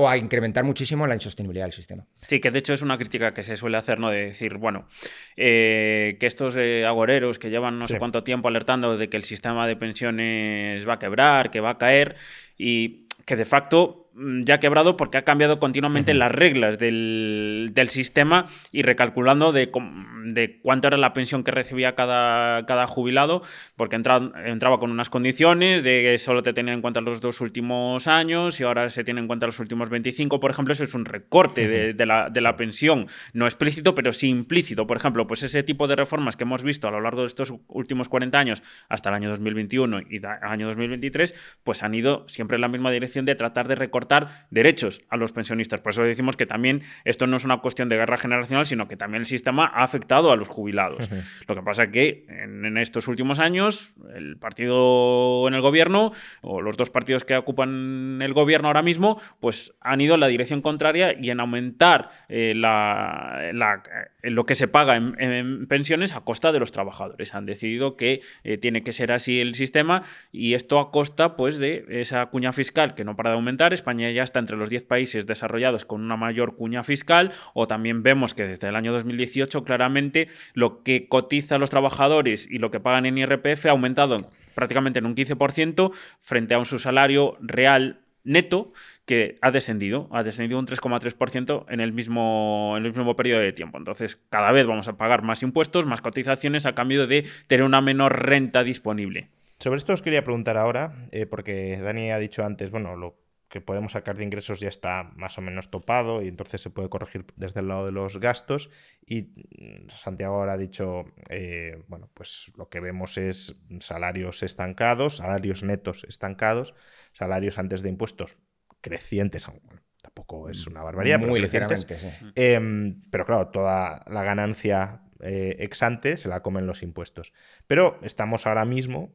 muchísimo la insostenibilidad del sistema. Sí, que de hecho es una crítica que se suele hacer, ¿no? De decir, bueno, que estos agoreros que llevan no sé cuánto tiempo alertando de que el sistema de pensiones va a quebrar, que va a caer, y que de facto ya ha quebrado porque ha cambiado continuamente las reglas del sistema, y recalculando de cuánto era la pensión que recibía cada jubilado, porque entraba con unas condiciones de que solo te tenían en cuenta los 2 últimos años y ahora se tienen en cuenta los últimos 25, por ejemplo. Eso es un recorte de la pensión, no explícito, pero sí implícito. Por ejemplo, pues ese tipo de reformas que hemos visto a lo largo de estos últimos 40 años hasta el año 2021 y el año 2023, pues han ido siempre en la misma dirección de tratar de recortar derechos a los pensionistas. Por eso decimos que también esto no es una cuestión de guerra generacional, sino que también el sistema ha afectado a los jubilados. Lo que pasa es que en estos últimos años el partido en el gobierno, o los dos partidos que ocupan el gobierno ahora mismo, pues han ido en la dirección contraria y en aumentar lo que se paga en pensiones a costa de los trabajadores. Han decidido que tiene que ser así el sistema, y esto a costa pues de esa cuña fiscal que no para de aumentar. España ya está entre los 10 países desarrollados con una mayor cuña fiscal, o también vemos que desde el año 2018 claramente lo que cotizan los trabajadores y lo que pagan en IRPF ha aumentado prácticamente en un 15% frente a su salario real neto, que ha descendido un 3,3% en el mismo periodo de tiempo. Entonces, cada vez vamos a pagar más impuestos, más cotizaciones, a cambio de tener una menor renta disponible. Sobre esto os quería preguntar ahora, porque Dani ha dicho antes, bueno, que podemos sacar de ingresos ya está más o menos topado y entonces se puede corregir desde el lado de los gastos. Y Santiago ahora ha dicho, bueno, pues lo que vemos es salarios estancados, salarios netos estancados, salarios antes de impuestos crecientes, bueno, tampoco es una barbaridad. Muy pero ligeramente, sí. Pero claro, toda la ganancia ex ante se la comen los impuestos. Pero estamos ahora mismo,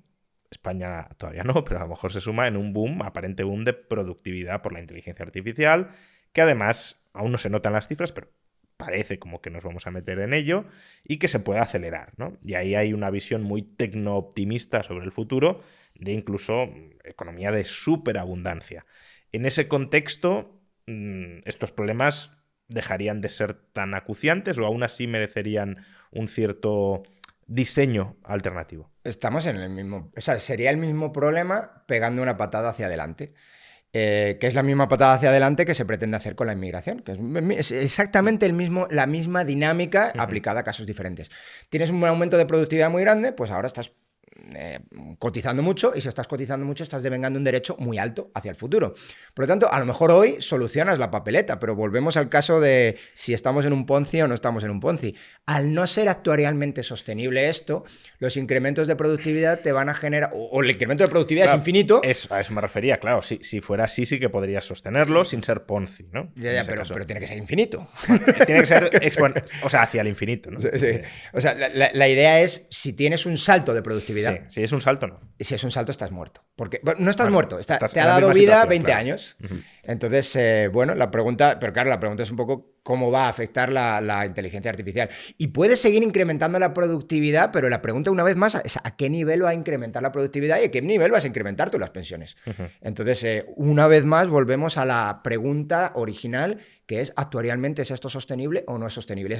España todavía no, pero a lo mejor se suma en un boom, aparente boom de productividad por la inteligencia artificial, que además aún no se notan las cifras, pero parece como que nos vamos a meter en ello y que se puede acelerar, ¿no? Y ahí hay una visión muy tecno-optimista sobre el futuro de incluso economía de superabundancia. En ese contexto, estos problemas dejarían de ser tan acuciantes o aún así merecerían un cierto diseño alternativo. Estamos en el mismo... O sea, sería el mismo problema pegando una patada hacia adelante. Que es la misma patada hacia adelante que se pretende hacer con la inmigración, que es exactamente la misma dinámica aplicada a casos diferentes. Tienes un aumento de productividad muy grande, pues ahora estás cotizando mucho, y si estás cotizando mucho estás devengando un derecho muy alto hacia el futuro. Por lo tanto, a lo mejor hoy solucionas la papeleta, pero volvemos al caso de si estamos en un Ponzi o no estamos en un Ponzi. Al no ser actuarialmente sostenible esto, los incrementos de productividad te van a generar, o el incremento de productividad es infinito. A eso me refería, claro. Si fuera así, sí que podrías sostenerlo sin ser Ponzi, ¿no? Pero tiene que ser infinito. Bueno, tiene que ser o sea, hacia el infinito, ¿no? Sí. O sea, la idea es, si tienes un salto de productividad. Sí, si es un salto, no. Si es un salto, estás muerto. Porque no estás muerto, te estás ha en la dado misma vida situación, 20 claro. años. Entonces, bueno, la pregunta es un poco cómo va a afectar la inteligencia artificial. Y puede seguir incrementando la productividad, pero la pregunta una vez más es a qué nivel va a incrementar la productividad y a qué nivel vas a incrementar tú las pensiones. Entonces, una vez más volvemos a la pregunta original, que es, ¿actuarialmente es esto sostenible o no es sostenible?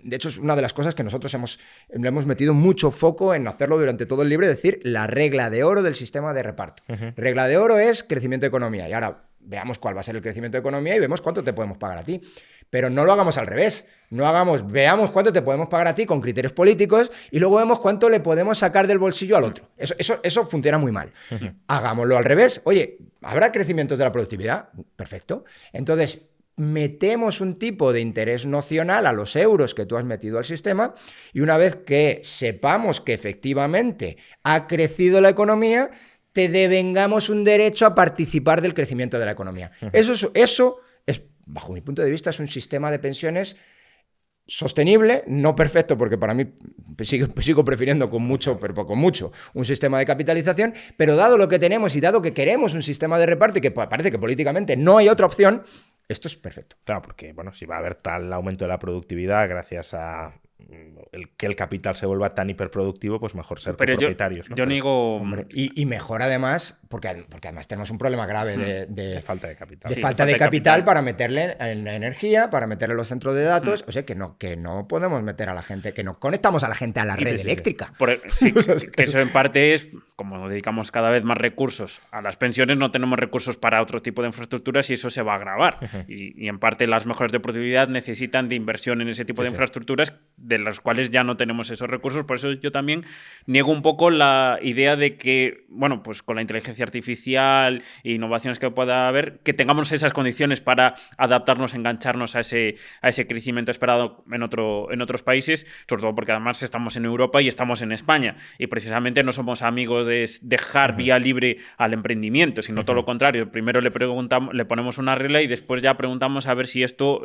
De hecho, es una de las cosas que nosotros le hemos metido mucho foco en hacerlo durante todo el libro, es decir, la regla de oro del sistema de reparto. Regla de oro es crecimiento de economía. Y ahora veamos cuál va a ser el crecimiento de economía y vemos cuánto te podemos pagar a ti. Pero no lo hagamos al revés. Veamos cuánto te podemos pagar a ti con criterios políticos y luego vemos cuánto le podemos sacar del bolsillo al otro. Eso funciona muy mal. Hagámoslo al revés. Oye, ¿habrá crecimientos de la productividad? Perfecto. Entonces, metemos un tipo de interés nocional a los euros que tú has metido al sistema, y una vez que sepamos que efectivamente ha crecido la economía, te devengamos un derecho a participar del crecimiento de la economía. Eso es, bajo mi punto de vista, es un sistema de pensiones sostenible, no perfecto, porque para mí sigo prefiriendo con mucho un sistema de capitalización, pero dado lo que tenemos y dado que queremos un sistema de reparto y que parece que políticamente no hay otra opción, esto es perfecto. Claro, porque bueno, si va a haber tal aumento de la productividad gracias a que el capital se vuelva tan hiperproductivo, pues mejor ser propietarios. Yo digo... Hombre, y mejor además, porque además tenemos un problema grave de falta de capital. De falta de capital para meterle en la energía, para meterle en los centros de datos. O sea, que no podemos meter a la gente, que no conectamos a la gente a la red eléctrica. Que eso en parte es, como dedicamos cada vez más recursos a las pensiones, no tenemos recursos para otro tipo de infraestructuras y eso se va a agravar. Y en parte las mejoras de productividad necesitan de inversión en ese tipo de infraestructuras, de las cuales ya no tenemos esos recursos. Por eso yo también niego un poco la idea de que, bueno, pues con la inteligencia artificial e innovaciones que pueda haber, que tengamos esas condiciones para adaptarnos, engancharnos a ese crecimiento esperado en otros países, sobre todo porque además estamos en Europa y estamos en España, y precisamente no somos amigos de dejar vía libre al emprendimiento, sino todo lo contrario. Primero le ponemos una regla y después ya preguntamos a ver si esto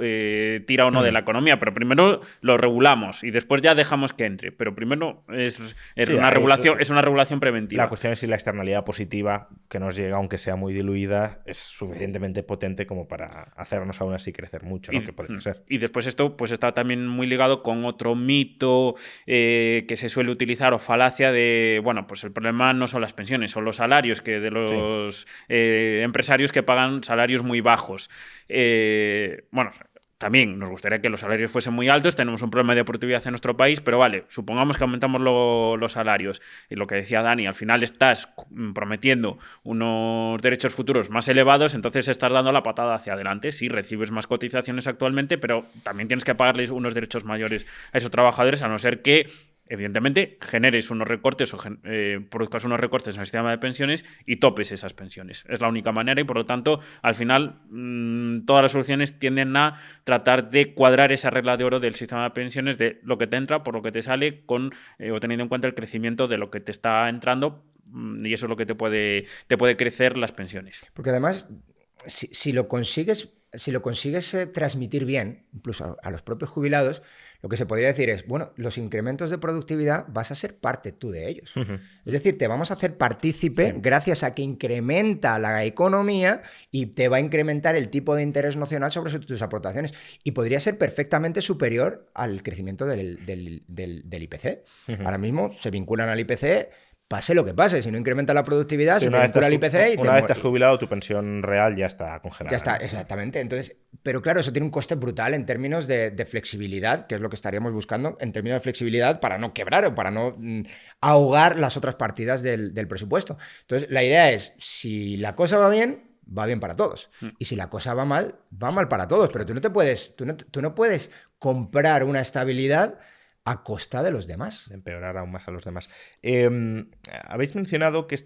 tira o no de la economía, pero primero lo regulamos y después ya dejamos que entre, pero primero es una regulación preventiva. La cuestión es si la externalidad positiva que nos llega, aunque sea muy diluida, es suficientemente potente como para hacernos aún así crecer mucho, ¿no? Que podría ser. Y después esto pues está también muy ligado con otro mito que se suele utilizar, o falacia de, bueno, pues el problema no son las pensiones, son los salarios de los empresarios que pagan salarios muy bajos. Bueno, también nos gustaría que los salarios fuesen muy altos, tenemos un problema de productividad en nuestro país, pero vale, supongamos que aumentamos los salarios. Y lo que decía Dani, al final estás prometiendo unos derechos futuros más elevados, entonces estás dando la patada hacia adelante. Sí, recibes más cotizaciones actualmente, pero también tienes que pagarles unos derechos mayores a esos trabajadores, a no ser que evidentemente generes unos recortes o produzcas unos recortes en el sistema de pensiones y topes esas pensiones. Es la única manera y, por lo tanto, al final todas las soluciones tienden a tratar de cuadrar esa regla de oro del sistema de pensiones, de lo que te entra por lo que te sale, o teniendo en cuenta el crecimiento de lo que te está entrando, y eso es lo que te puede crecer las pensiones. Porque además, si lo consigues transmitir bien, incluso a los propios jubilados, lo que se podría decir es, bueno, los incrementos de productividad vas a ser parte tú de ellos. Es decir, te vamos a hacer partícipe gracias a que incrementa la economía y te va a incrementar el tipo de interés nocional sobre tus aportaciones. Y podría ser perfectamente superior al crecimiento del IPC. Ahora mismo se vinculan al IPC. Pase lo que pase, si no incrementa la productividad, se vincula al IPC y una vez te has jubilado, tu pensión real ya está congelada. Ya está, exactamente. Entonces, pero claro, eso tiene un coste brutal en términos de flexibilidad, que es lo que estaríamos buscando, en términos de flexibilidad para no quebrar o para no ahogar las otras partidas del presupuesto. Entonces, la idea es, si la cosa va bien para todos. Y si la cosa va mal para todos. Pero tú no puedes comprar una estabilidad a costa de los demás. De empeorar aún más a los demás. Habéis mencionado que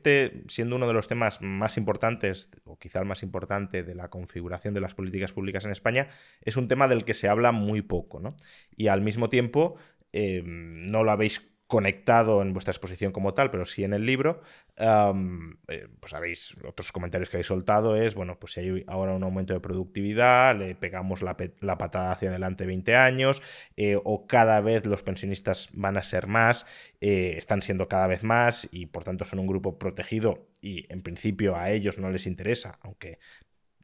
siendo uno de los temas más importantes, o quizá el más importante de la configuración de las políticas públicas en España, es un tema del que se habla muy poco, ¿no? Y al mismo tiempo, no lo habéis conectado en vuestra exposición como tal, pero sí en el libro, pues habéis, otros comentarios que habéis soltado es, bueno, pues si hay ahora un aumento de productividad, le pegamos la patada hacia adelante 20 años, o cada vez los pensionistas van a ser más, están siendo cada vez más y por tanto son un grupo protegido y en principio a ellos no les interesa, aunque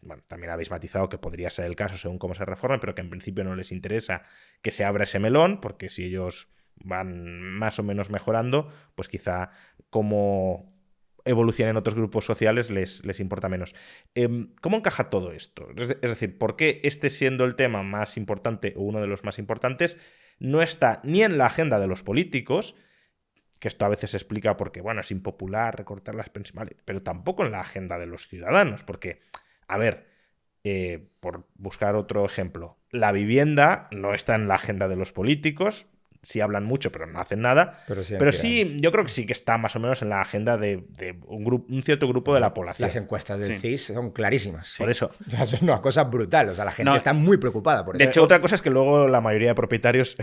bueno, también habéis matizado que podría ser el caso según cómo se reforme, pero que en principio no les interesa que se abra ese melón, porque si ellos van más o menos mejorando, pues quizá cómo evolucionan otros grupos sociales les importa menos. ¿Cómo encaja todo esto? Es decir, ¿por qué siendo el tema más importante o uno de los más importantes no está ni en la agenda de los políticos, que esto a veces se explica porque, bueno, es impopular recortar las pensiones, vale, pero tampoco en la agenda de los ciudadanos? Porque, a ver, por buscar otro ejemplo, la vivienda no está en la agenda de los políticos. Sí hablan mucho, pero no hacen nada. Pero sí, yo creo que sí que está más o menos en la agenda de un cierto grupo de la población. Las encuestas del CIS son clarísimas. Sí. Por eso. O sea, es una cosa brutal. O sea, la gente está muy preocupada por eso. De hecho, otra cosa es que luego la mayoría de propietarios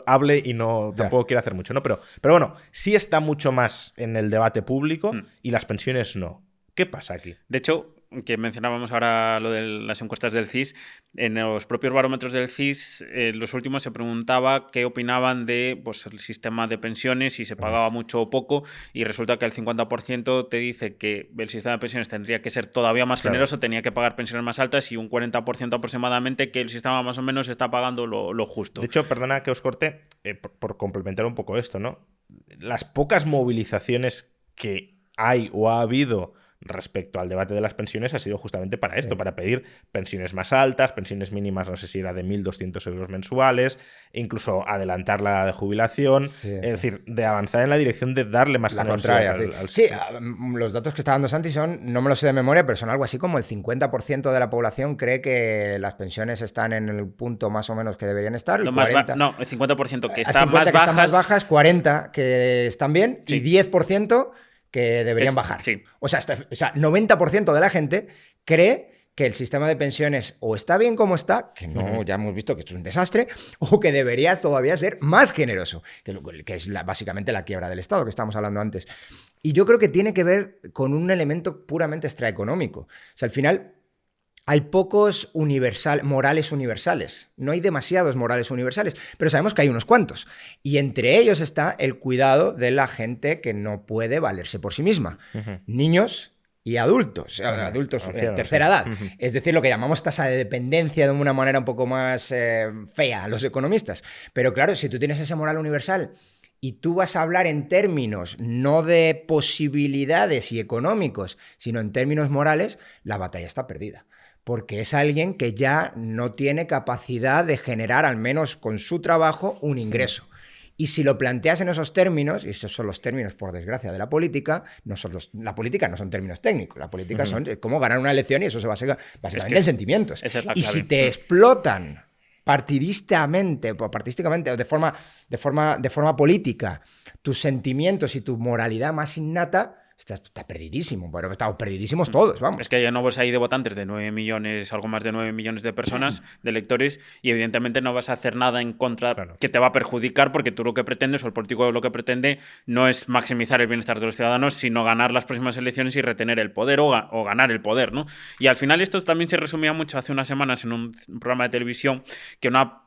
hable y tampoco quiere hacer mucho, ¿no? Pero bueno, sí está mucho más en el debate público y las pensiones no. ¿Qué pasa aquí? De hecho, que mencionábamos ahora lo de las encuestas del CIS, en los propios barómetros del CIS, los últimos se preguntaba qué opinaban de pues, el sistema de pensiones, si se pagaba mucho o poco, y resulta que el 50% te dice que el sistema de pensiones tendría que ser todavía más generoso, tenía que pagar pensiones más altas, y un 40% aproximadamente que el sistema más o menos está pagando lo justo. De hecho, perdona que os corte, por complementar un poco esto, ¿no? Las pocas movilizaciones que hay o ha habido respecto al debate de las pensiones ha sido justamente para esto, para pedir pensiones más altas, pensiones mínimas, no sé si era de 1.200 euros mensuales, e incluso adelantar la edad de jubilación, es decir, de avanzar en la dirección de darle más generosidad al los datos que está dando Santi no me los sé de memoria, pero son algo así como el 50% de la población cree que las pensiones están en el punto más o menos que deberían estar. El 50% que están más bajas. Están más bajas, 40% que están bien y 10% que deberían bajar. Sí. O sea, 90% de la gente cree que el sistema de pensiones o está bien como está, que no, ya hemos visto que esto es un desastre, o que debería todavía ser más generoso, que es básicamente la quiebra del Estado que estábamos hablando antes. Y yo creo que tiene que ver con un elemento puramente extraeconómico. O sea, al final hay pocos morales universales. No hay demasiados morales universales, pero sabemos que hay unos cuantos. Y entre ellos está el cuidado de la gente que no puede valerse por sí misma. Niños y adultos, adultos de tercera edad. Es decir, lo que llamamos tasa de dependencia de una manera un poco más fea a los economistas. Pero claro, si tú tienes ese moral universal y tú vas a hablar en términos no de posibilidades y económicos, sino en términos morales, la batalla está perdida. Porque es alguien que ya no tiene capacidad de generar, al menos con su trabajo, un ingreso. Y si lo planteas en esos términos, y esos son los términos, por desgracia, de la política, la política no son términos técnicos, la política son cómo ganar una elección y eso se basa básicamente en sentimientos. Esa es la y clave. si te explotan partidísticamente o de forma política tus sentimientos y tu moralidad más innata, estás perdidísimo. Bueno, estamos perdidísimos todos, vamos. Es que ya no vas ahí de votantes de 9 millones, algo más de 9 millones de personas, de electores, y evidentemente no vas a hacer nada en contra que te va a perjudicar, porque tú lo que pretendes, o el político lo que pretende, no es maximizar el bienestar de los ciudadanos, sino ganar las próximas elecciones y retener el poder o ganar el poder, ¿no? Y al final esto también se resumía mucho hace unas semanas en un programa de televisión, que una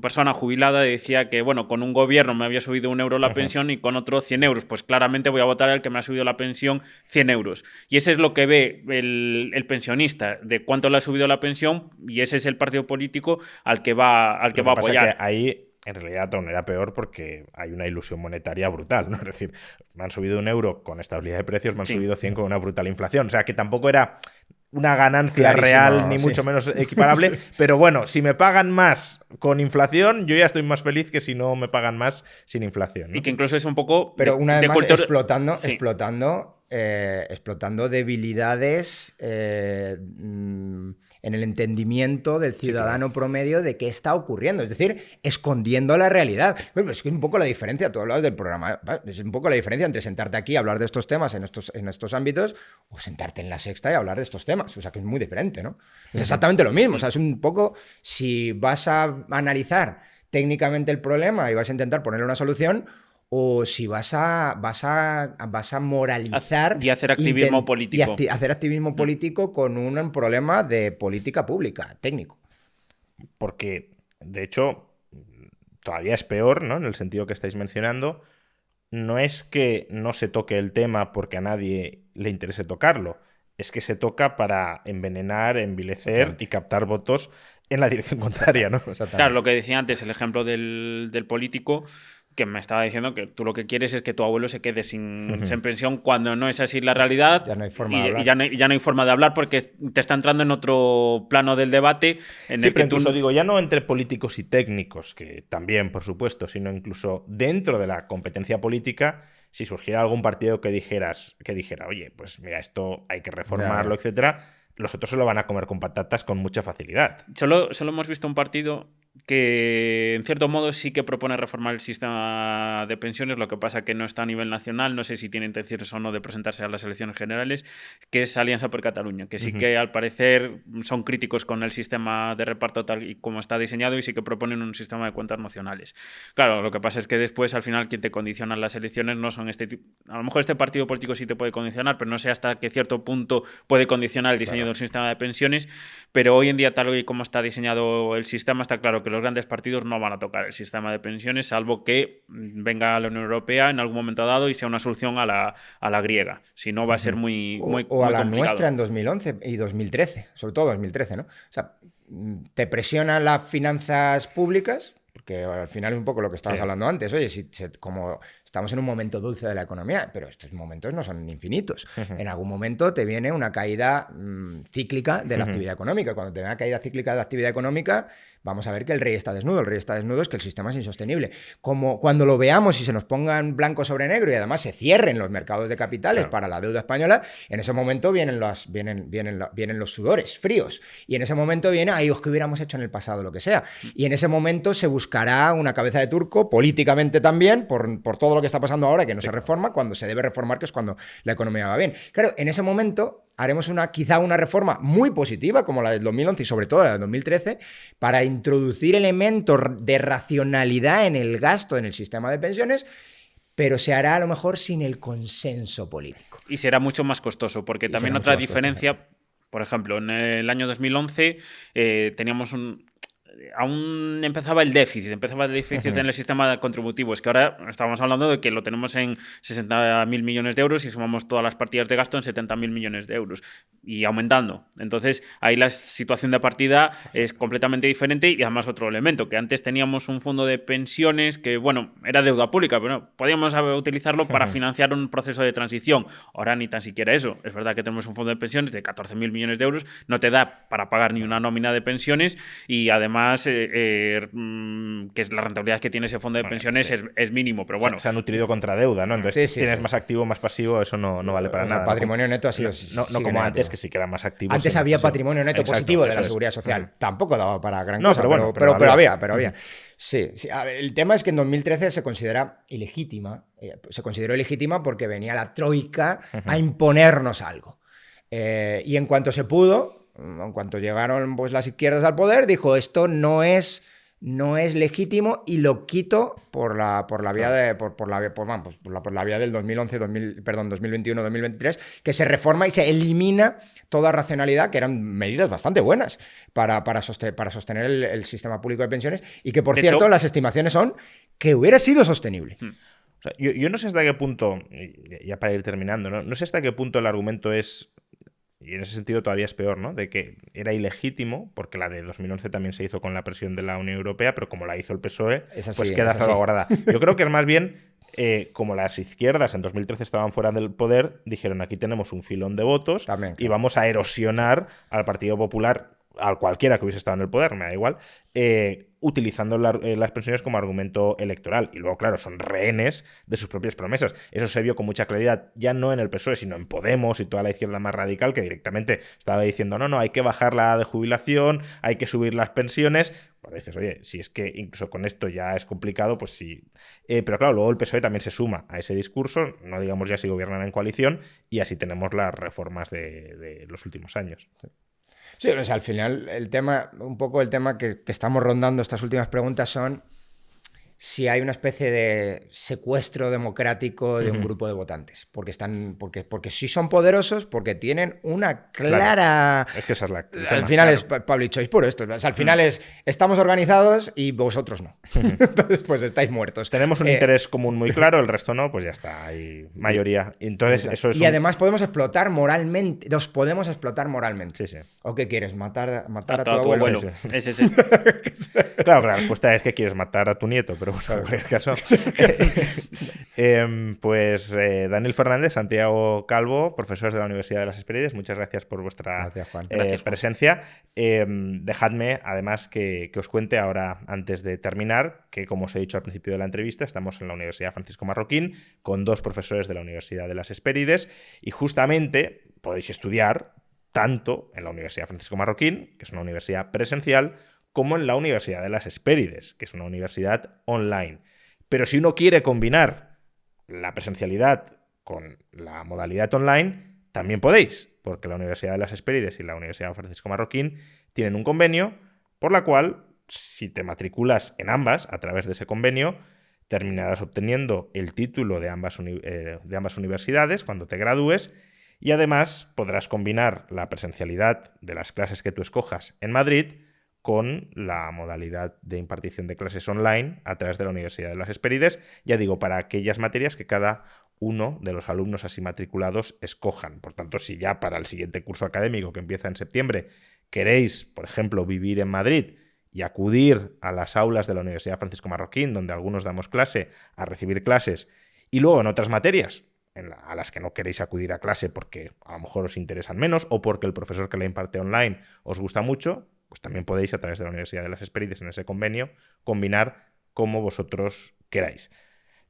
persona jubilada decía que, bueno, con un gobierno me había subido 1 euro la pensión y con otro 100 euros. Pues claramente voy a votar al que me ha subido la pensión 100 euros. Y ese es lo que ve el pensionista, de cuánto le ha subido la pensión, y ese es el partido político al que va a apoyar. Es que ahí, en realidad, aún era peor porque hay una ilusión monetaria brutal, ¿no? Es decir, me han subido 1 euro con estabilidad de precios, me han subido 100 con una brutal inflación. O sea, que tampoco era una ganancia real, ni mucho menos equiparable. Pero bueno, si me pagan más con inflación, yo ya estoy más feliz que si no me pagan más sin inflación, ¿no? Y que incluso es un poco... Pero una vez más explotando debilidades en el entendimiento del ciudadano promedio de qué está ocurriendo. Es decir, escondiendo la realidad. Bueno, es que es un poco la diferencia, tú hablabas del programa, es un poco la diferencia entre sentarte aquí y hablar de estos temas en estos ámbitos o sentarte en La Sexta y hablar de estos temas. O sea, que es muy diferente, ¿no? Es exactamente lo mismo. O sea, es un poco, si vas a analizar técnicamente el problema y vas a intentar ponerle una solución, o si vas a moralizar y hacer activismo político. Y hacer activismo político con un problema de política pública, técnico. Porque, de hecho, todavía es peor, ¿no? En el sentido que estáis mencionando, no es que no se toque el tema porque a nadie le interese tocarlo, es que se toca para envenenar, envilecer y captar votos en la dirección contraria, ¿no? Claro, lo que decía antes, el ejemplo del político, que me estaba diciendo que tú lo que quieres es que tu abuelo se quede sin pensión, cuando no es así la realidad. Ya no hay forma de hablar. Y ya no hay forma de hablar, porque te está entrando en otro plano del debate. Pero incluso digo, ya no entre políticos y técnicos, que también, por supuesto, sino incluso dentro de la competencia política, si surgiera algún partido que dijera, oye, pues mira, esto hay que reformarlo, etcétera, los otros se lo van a comer con patatas con mucha facilidad. Solo hemos visto un partido que, en cierto modo, sí que propone reformar el sistema de pensiones, lo que pasa que no está a nivel nacional, no sé si tiene intenciones o no de presentarse a las elecciones generales, que es Alianza per Catalunya, que sí que al parecer son críticos con el sistema de reparto tal y como está diseñado, y sí que proponen un sistema de cuentas nacionales. Claro, lo que pasa es que después, al final, quien te condiciona las elecciones no son este tipo. A lo mejor este partido político sí te puede condicionar, pero no sé hasta qué cierto punto puede condicionar el diseño del sistema de pensiones, pero hoy en día, tal y como está diseñado el sistema, está claro que los grandes partidos no van a tocar el sistema de pensiones, salvo que venga la Unión Europea en algún momento dado y sea una solución a la griega. Si no, va a ser muy o muy a la complicado. Nuestra en 2011 y 2013, sobre todo 2013, ¿no? O sea, te presionan las finanzas públicas, porque al final es un poco lo que estabas hablando antes. Oye, como estamos en un momento dulce de la economía, pero estos momentos no son infinitos. En algún momento te viene una caída cíclica de la actividad económica. Cuando te viene una caída cíclica de la actividad económica, vamos a ver que el rey está desnudo. El rey está desnudo es que el sistema es insostenible. Como cuando lo veamos y se nos pongan blanco sobre negro y además se cierren los mercados de capitales para la deuda española, en ese momento vienen los sudores fríos. Y en ese momento viene, ay, ¿qué hubiéramos hecho en el pasado? Lo que sea. Y en ese momento se buscará una cabeza de turco, políticamente también, por todo lo que está pasando ahora, que no se reforma, cuando se debe reformar, que es cuando la economía va bien. Claro, en ese momento haremos quizá una reforma muy positiva, como la del 2011 y sobre todo la del 2013, para introducir elementos de racionalidad en el gasto en el sistema de pensiones, pero se hará a lo mejor sin el consenso político. Y será mucho más costoso, porque también otra diferencia, por ejemplo, en el año 2011 teníamos aún empezaba el déficit en el sistema contributivo. Es que ahora estamos hablando de que lo tenemos en 60.000 millones de euros y sumamos todas las partidas de gasto en 70.000 millones de euros y aumentando. Entonces, ahí la situación de partida es completamente diferente. Y además otro elemento, que antes teníamos un fondo de pensiones que, bueno, era deuda pública, pero podíamos utilizarlo para financiar un proceso de transición. Ahora ni tan siquiera eso. Es verdad que tenemos un fondo de pensiones de 14.000 millones de euros, no te da para pagar ni una nómina de pensiones y además además que es la rentabilidad que tiene ese fondo de pensiones es mínimo, pero bueno. Se ha nutrido contra deuda, ¿no? Entonces tienes más activo, más pasivo, eso no vale para nada. El patrimonio neto ha sido... No como antes, que sí que era más activo. Antes había patrimonio neto positivo de la seguridad social. Tampoco daba para gran cosa, pero había. Sí. A ver, el tema es que en 2013 se considera ilegítima. Se consideró ilegítima porque venía la troika a imponernos algo. Y en cuanto se pudo, en cuanto llegaron pues, las izquierdas al poder, dijo esto no es legítimo y lo quito por la vía del 2021-2023, que se reforma y se elimina toda racionalidad, que eran medidas bastante buenas para sostener el sistema público de pensiones y que, por cierto, las estimaciones son que hubiera sido sostenible. O sea, yo no sé hasta qué punto, ya para ir terminando, no sé hasta qué punto el argumento es... Y en ese sentido todavía es peor, ¿no? De que era ilegítimo, porque la de 2011 también se hizo con la presión de la Unión Europea, pero como la hizo el PSOE, pues queda salvaguardada. Yo creo que es más bien, como las izquierdas en 2013 estaban fuera del poder, dijeron aquí tenemos un filón de votos también, claro, y vamos a erosionar al Partido Popular, a cualquiera que hubiese estado en el poder, me da igual, utilizando las pensiones como argumento electoral. Y luego, claro, son rehenes de sus propias promesas. Eso se vio con mucha claridad, ya no en el PSOE, sino en Podemos y toda la izquierda más radical, que directamente estaba diciendo, no, hay que bajar la edad de jubilación, hay que subir las pensiones. Cuando dices, oye, si es que incluso con esto ya es complicado, pues sí. Pero claro, luego el PSOE también se suma a ese discurso, no digamos ya si gobiernan en coalición, y así tenemos las reformas de los últimos años. Sí, o sea, al final el tema que estamos rondando estas últimas preguntas son si hay una especie de secuestro democrático de un grupo de votantes. Porque sí son poderosos, porque tienen una clara... Claro. Es que esa es la... Al final es public choice puro esto. O sea, al final es, estamos organizados y vosotros no. Entonces, pues estáis muertos. Tenemos un interés común muy claro, el resto no, pues ya está, hay mayoría. Entonces, eso es además podemos explotar moralmente, nos podemos explotar moralmente. Sí. ¿O qué quieres? ¿Matar a tu abuelo? Sí. Claro, la respuesta es que quieres matar a tu nieto, pero bueno, en cualquier caso. Daniel Fernández, Santiago Calvo, profesores de la Universidad de las Hespérides, muchas gracias por vuestra presencia. Dejadme, además, que os cuente ahora, antes de terminar, que como os he dicho al principio de la entrevista, estamos en la Universidad Francisco Marroquín con 2 profesores de la Universidad de las Hespérides y justamente podéis estudiar tanto en la Universidad Francisco Marroquín, que es una universidad presencial, como en la Universidad de las Hespérides, que es una universidad online. Pero si uno quiere combinar la presencialidad con la modalidad online, también podéis, porque la Universidad de las Hespérides y la Universidad Francisco Marroquín tienen un convenio por la cual, si te matriculas en ambas, a través de ese convenio, terminarás obteniendo el título de ambas universidades cuando te gradúes y además podrás combinar la presencialidad de las clases que tú escojas en Madrid con la modalidad de impartición de clases online a través de la Universidad de las Hespérides, ya digo, para aquellas materias que cada uno de los alumnos así matriculados escojan. Por tanto, si ya para el siguiente curso académico que empieza en septiembre queréis, por ejemplo, vivir en Madrid y acudir a las aulas de la Universidad Francisco Marroquín, donde algunos damos clase, a recibir clases, y luego en otras materias a las que no queréis acudir a clase porque a lo mejor os interesan menos o porque el profesor que la imparte online os gusta mucho, pues también podéis, a través de la Universidad de las Hespérides, en ese convenio, combinar como vosotros queráis.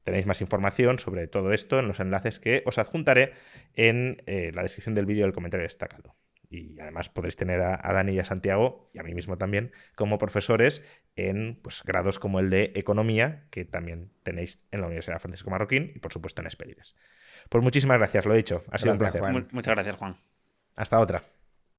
Tenéis más información sobre todo esto en los enlaces que os adjuntaré en la descripción del vídeo del comentario destacado. Y además podréis tener a Dani y a Santiago, y a mí mismo también, como profesores en grados como el de Economía, que también tenéis en la Universidad Francisco Marroquín y, por supuesto, en Hespérides. Pues muchísimas gracias, lo he dicho. Ha sido un placer. Muchas gracias, Juan. Hasta otra.